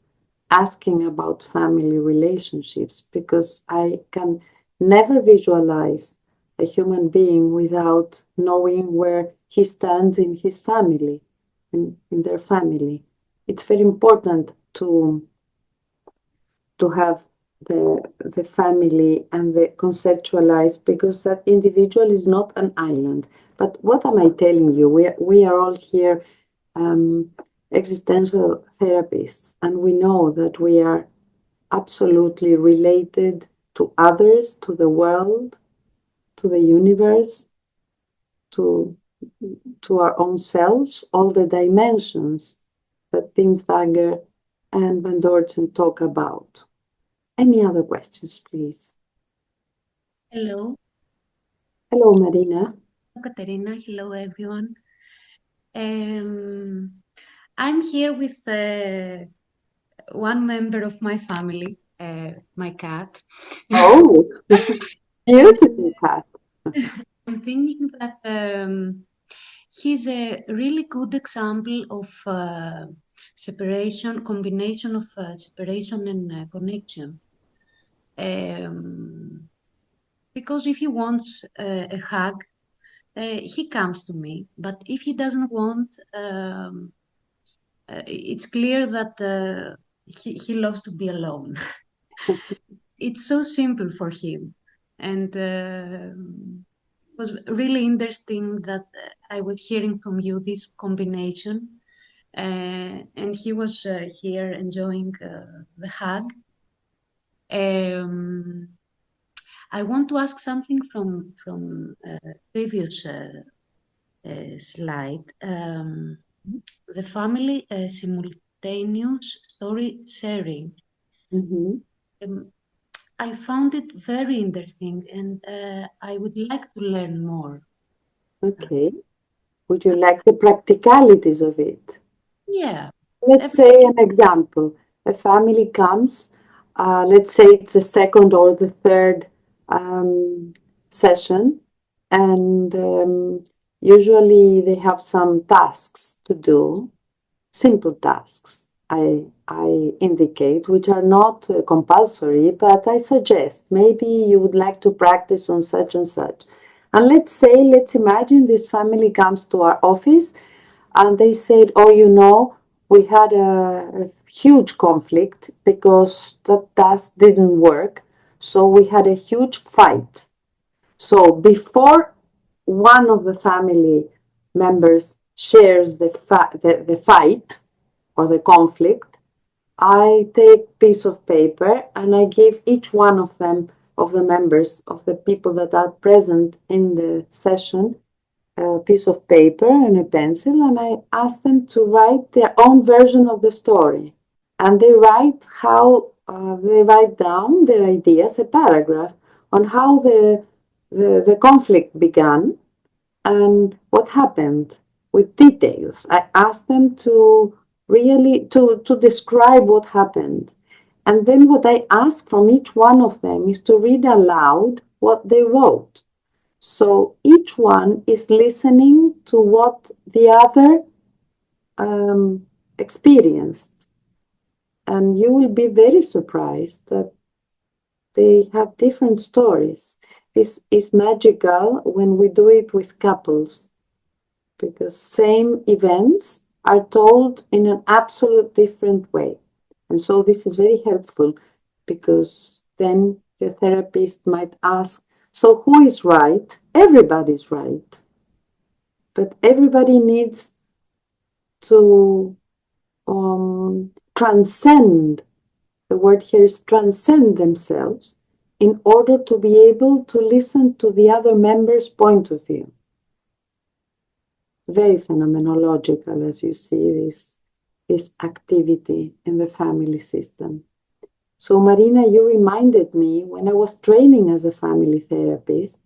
asking about family relationships, because I can never visualize a human being without knowing where he stands in his family, in their family. It's very important to have the family and the conceptualize, because that individual is not an island. But what am I telling you? We are all here existential therapists, and we know that we are absolutely related to others, to the world, to the universe, to our own selves, all the dimensions that Binswanger and Van Dorten talk about. Any other questions, please? Hello. Hello, Marina. Katerina. Hello, everyone. I'm here with one member of my family, my cat. Oh, beautiful cat. I'm thinking that he's a really good example of separation, combination of separation and connection. because if he wants a hug, he comes to me. But if he doesn't want, it's clear that he loves to be alone. It's so simple for him. And it was really interesting that I was hearing from you this combination. And he was here enjoying the hug. I want to ask something from previous slide. The family simultaneous story sharing. I found it very interesting, and I would like to learn more. Okay. Would you like the practicalities of it? Yeah. Let's say an example. A family comes, let's say it's the second or the third session, and usually they have some tasks to do, simple tasks. I indicate, which are not compulsory, but I suggest maybe you would like to practice on such and such. And let's imagine this family comes to our office and they said, oh, you know, we had a huge conflict because that task didn't work. So we had a huge fight. So before one of the family members shares the fight or the conflict, I take piece of paper and I give each one of them, of the members, of the people that are present in the session, a piece of paper and a pencil, and I ask them to write their own version of the story. And they write they write down their ideas, a paragraph on how the conflict began and what happened with details. I ask them to really to describe what happened. And then what I ask from each one of them is to read aloud what they wrote. So each one is listening to what the other experienced. And you will be very surprised that they have different stories. This is magical when we do it with couples, because same events are told in an absolute different way. And so this is very helpful, because then the therapist might ask, so who is right? Everybody's right. But everybody needs to transcend, the word here is transcend themselves, in order to be able to listen to the other member's point of view. Very phenomenological, as you see, this activity in the family system. So Marina, you reminded me when I was training as a family therapist,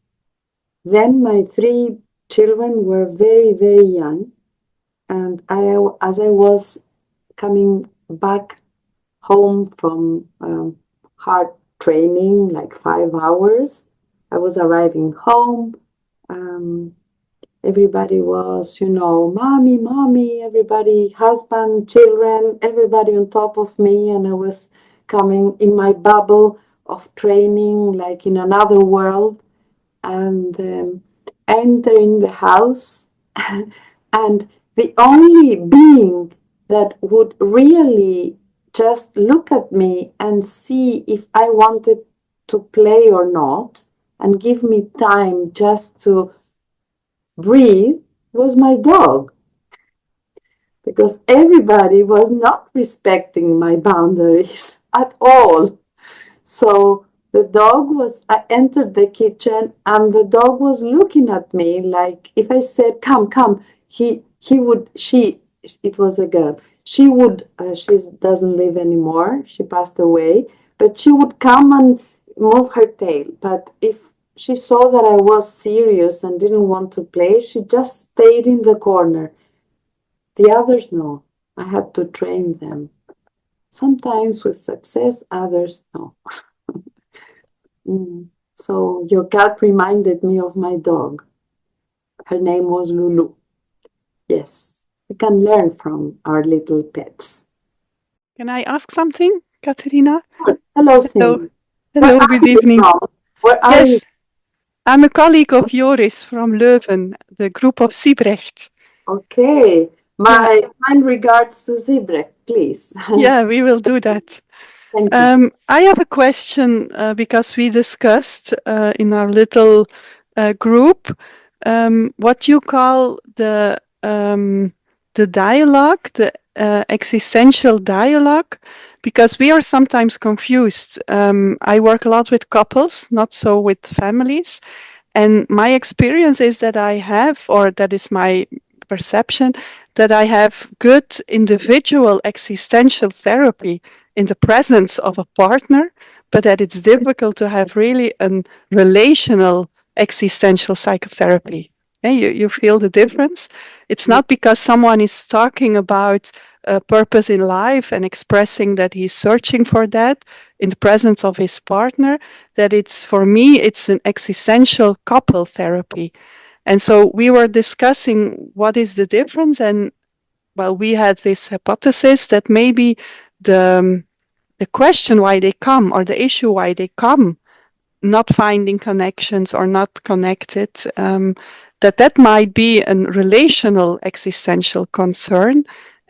then my 3 children were very, very young. And as I was coming back home from hard training, like 5 hours, I was arriving home. Everybody was, mommy, mommy, everybody, husband, children, everybody on top of me. And I was coming in my bubble of training, like in another world, and entering the house. And the only being that would really just look at me and see if I wanted to play or not, and give me time just to breathe, was my dog. Because everybody was not respecting my boundaries at all. So I entered the kitchen and the dog was looking at me like, if I said, come, it was a girl. She doesn't live anymore. She passed away, but she would come and move her tail. But if she saw that I was serious and didn't want to play, she just stayed in the corner. The others, no. I had to train them. Sometimes with success, others, no. So your cat reminded me of my dog. Her name was Lulu. Yes, we can learn from our little pets. Can I ask something, Katerina? Hello, Cindy. Hello, good evening. Where are you? I'm a colleague of Joris from Leuven, the group of Siebrecht. Okay. My kind regards to Zybrecht, please. Yeah, we will do that. Thank you. I have a question because we discussed in our little group what you call the dialogue, the existential dialogue, because we are sometimes confused. I work a lot with couples, not so with families. And my experience is that I have, or that is my perception, that I have good individual existential therapy in the presence of a partner, but that it's difficult to have really a relational existential psychotherapy. Yeah, you feel the difference? It's not because someone is talking about a purpose in life and expressing that he's searching for that in the presence of his partner, that it's, for me, it's an existential couple therapy. And so we were discussing what is the difference, and well, we had this hypothesis that maybe the question why they come, or the issue why they come, not finding connections or not connected, that might be a relational existential concern,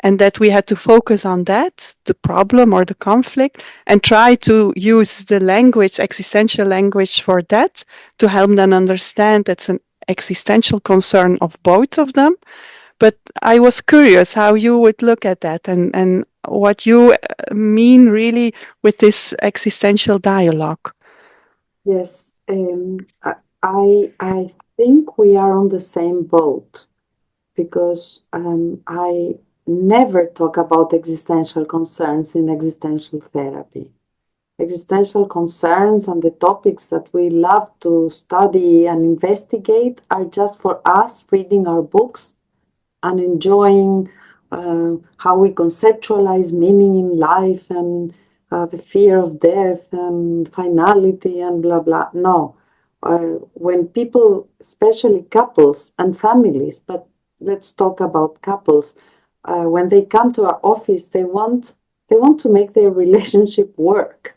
and that we had to focus on that, the problem or the conflict, and try to use the language, existential language, for that, to help them understand that's an existential concern of both of them. But I was curious how you would look at that, and what you mean really with this existential dialogue. Yes, I think we are on the same boat, because I never talk about existential concerns in existential therapy. Existential concerns and the topics that we love to study and investigate are just for us reading our books and enjoying how we conceptualize meaning in life, and the fear of death and finality and blah, blah. No. When people, especially couples and families, but let's talk about couples, when they come to our office, they want to make their relationship work.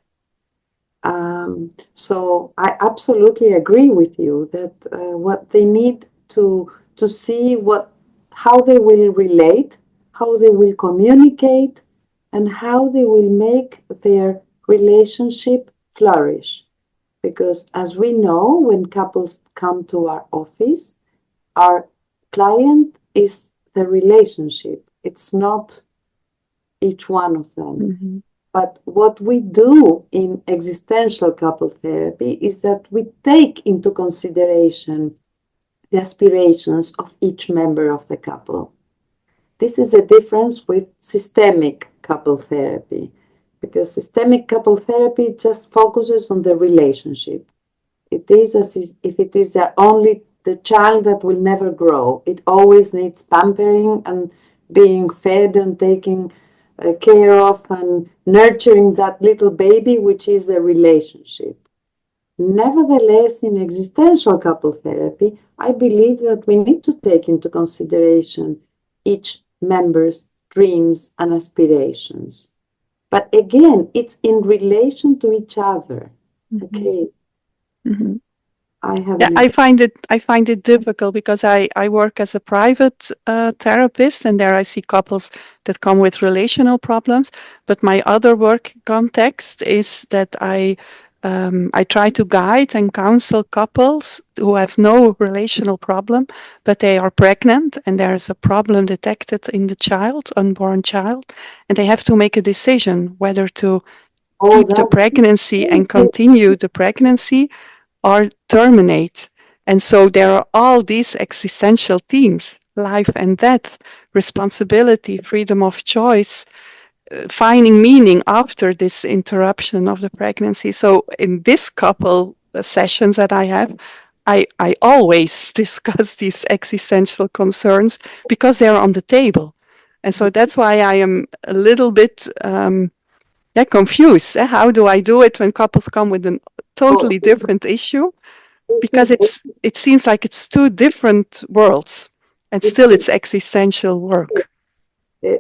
So I absolutely agree with you that what they need to see how they will relate, how they will communicate, and how they will make their relationship flourish. Because as we know, when couples come to our office, our client is the relationship. It's not each one of them. Mm-hmm. But what we do in existential couple therapy is that we take into consideration the aspirations of each member of the couple. This is a difference with systemic couple therapy, because systemic couple therapy just focuses on the relationship. It is as if it is only the child that will never grow. It always needs pampering and being fed and taking care of and nurturing that little baby, which is a relationship. Nevertheless, in existential couple therapy, I believe that we need to take into consideration each member's dreams and aspirations. But again, it's in relation to each other. Mm-hmm. Okay. Mm-hmm. I find it difficult because I work as a private therapist, and there I see couples that come with relational problems. But my other work context is that I try to guide and counsel couples who have no relational problem, but they are pregnant and there is a problem detected in the child, unborn child, and they have to make a decision whether to keep the pregnancy and continue the pregnancy or terminate. And so there are all these existential themes: life and death, responsibility, freedom of choice, finding meaning after this interruption of the pregnancy. So in this couple sessions that I have, I always discuss these existential concerns because they're on the table. And so that's why I am a little bit confused. How do I do it when couples come with a totally different issue? Because it seems like it's two different worlds, and still it's existential work.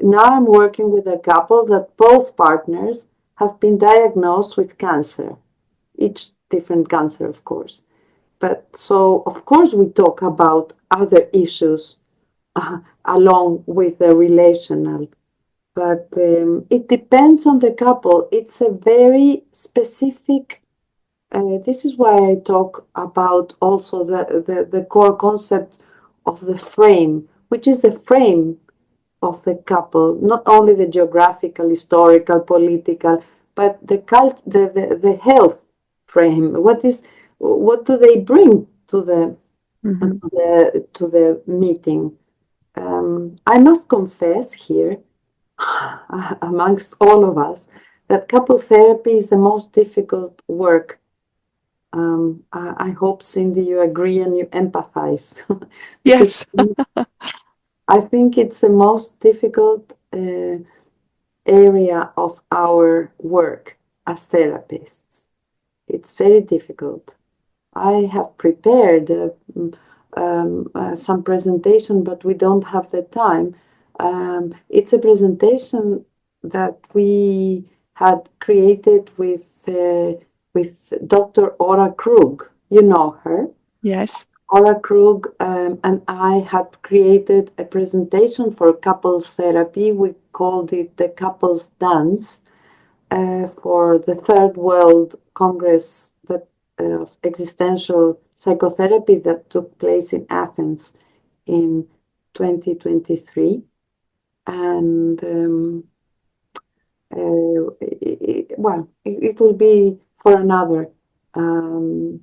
Now I'm working with a couple that both partners have been diagnosed with cancer, each different cancer, of course. But so, of course, we talk about other issues along with the relational. But it depends on the couple. It's a very specific. This is why I talk about also the core concept of the frame, which is the frame of the couple, not only the geographical, historical, political, but the health frame. What do they bring to the to the meeting? I must confess here, amongst all of us, that couple therapy is the most difficult work. I hope, Cindy, you agree and you empathize. Yes. I think it's the most difficult area of our work as therapists. It's very difficult. I have prepared some presentation, but we don't have the time. It's a presentation that we had created with Dr. Ora Krug. You know her. Yes. Ora Krug and I had created a presentation for couples therapy. We called it the Couples Dance for the Third World Congress of Existential Psychotherapy that took place in Athens in 2023. And it will be for another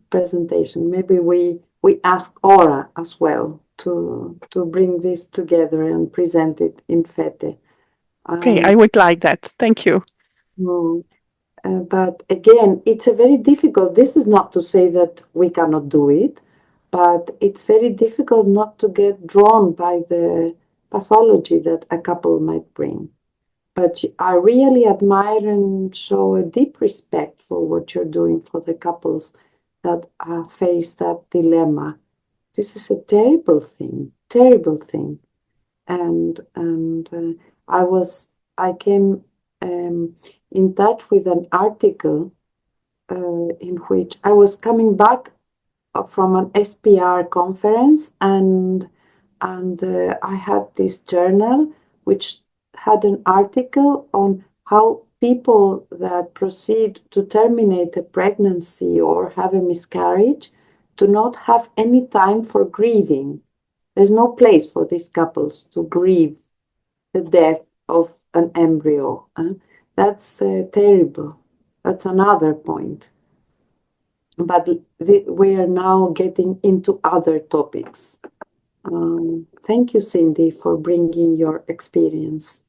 presentation. Maybe we ask Ora as well to bring this together and present it in FETE. Okay, I would like that. Thank you. But again, it's a very difficult. This is not to say that we cannot do it, but it's very difficult not to get drawn by the pathology that a couple might bring. But I really admire and show a deep respect for what you're doing for the couples that face that dilemma. This is a terrible thing, terrible thing. And I came in touch with an article in which I was coming back from an SPR conference, and I had this journal which had an article on how people that proceed to terminate a pregnancy or have a miscarriage do not have any time for grieving. There's no place for these couples to grieve the death of an embryo. That's terrible. That's another point. But we are now getting into other topics. Thank you, Cindy, for bringing your experience.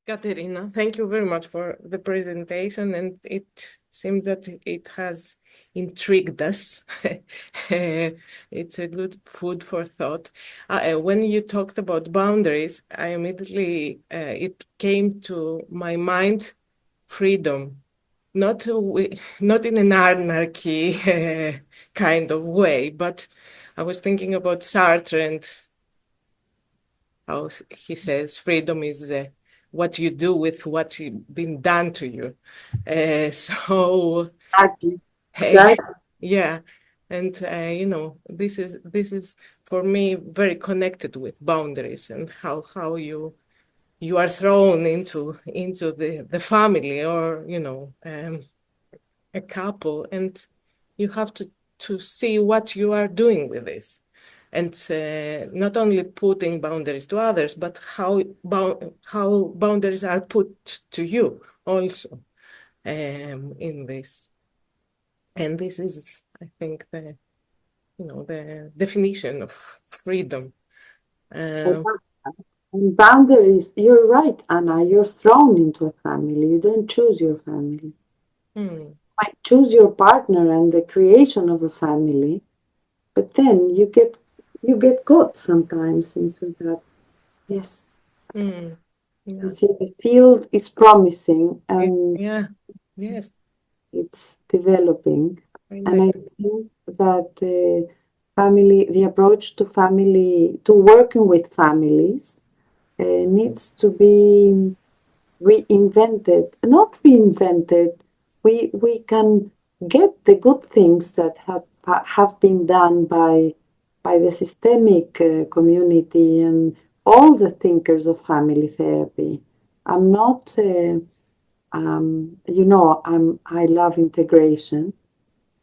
Katerina, thank you very much for the presentation, and it seems that it has intrigued us. It's a good food for thought. When you talked about boundaries, I immediately, it came to my mind, freedom. Not in an anarchy kind of way, but I was thinking about Sartre and how he says freedom is what you do with what's been done to you. So Exactly. yeah, and this is for me very connected with boundaries and how you are thrown into the family, or a couple, and you have to see what you are doing with this, and not only putting boundaries to others, but how boundaries are put to you also in this. And this is, I think, the definition of freedom. And boundaries, you're right, Anna, you're thrown into a family. You don't choose your family. You might choose your partner and the creation of a family, but then you get caught sometimes into that. Yes. Yeah. You see, the field is promising and Yes, it's developing. very And nice. I think that the approach to working with families needs to be reinvented. Not reinvented. We can get the good things that have been done by the systemic community and all the thinkers of family therapy. I'm not, I love integration,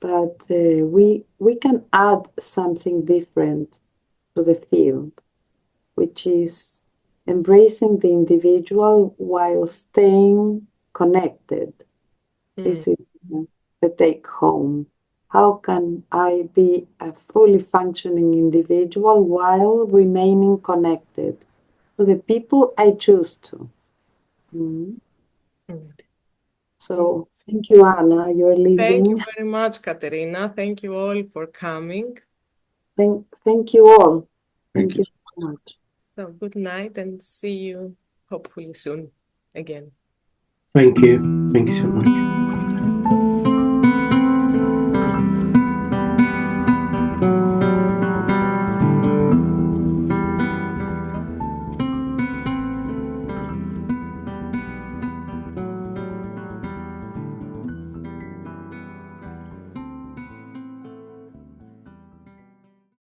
but we can add something different to the field, which is embracing the individual while staying connected. This is the take home. How can I be a fully functioning individual while remaining connected to the people I choose to? So thank you, Anna. You're Thank you leaving. very much, Katerina. Thank you all for coming. Thank you all. Thank you so much. So good night and see you hopefully soon again. Thank you. Thank you so much.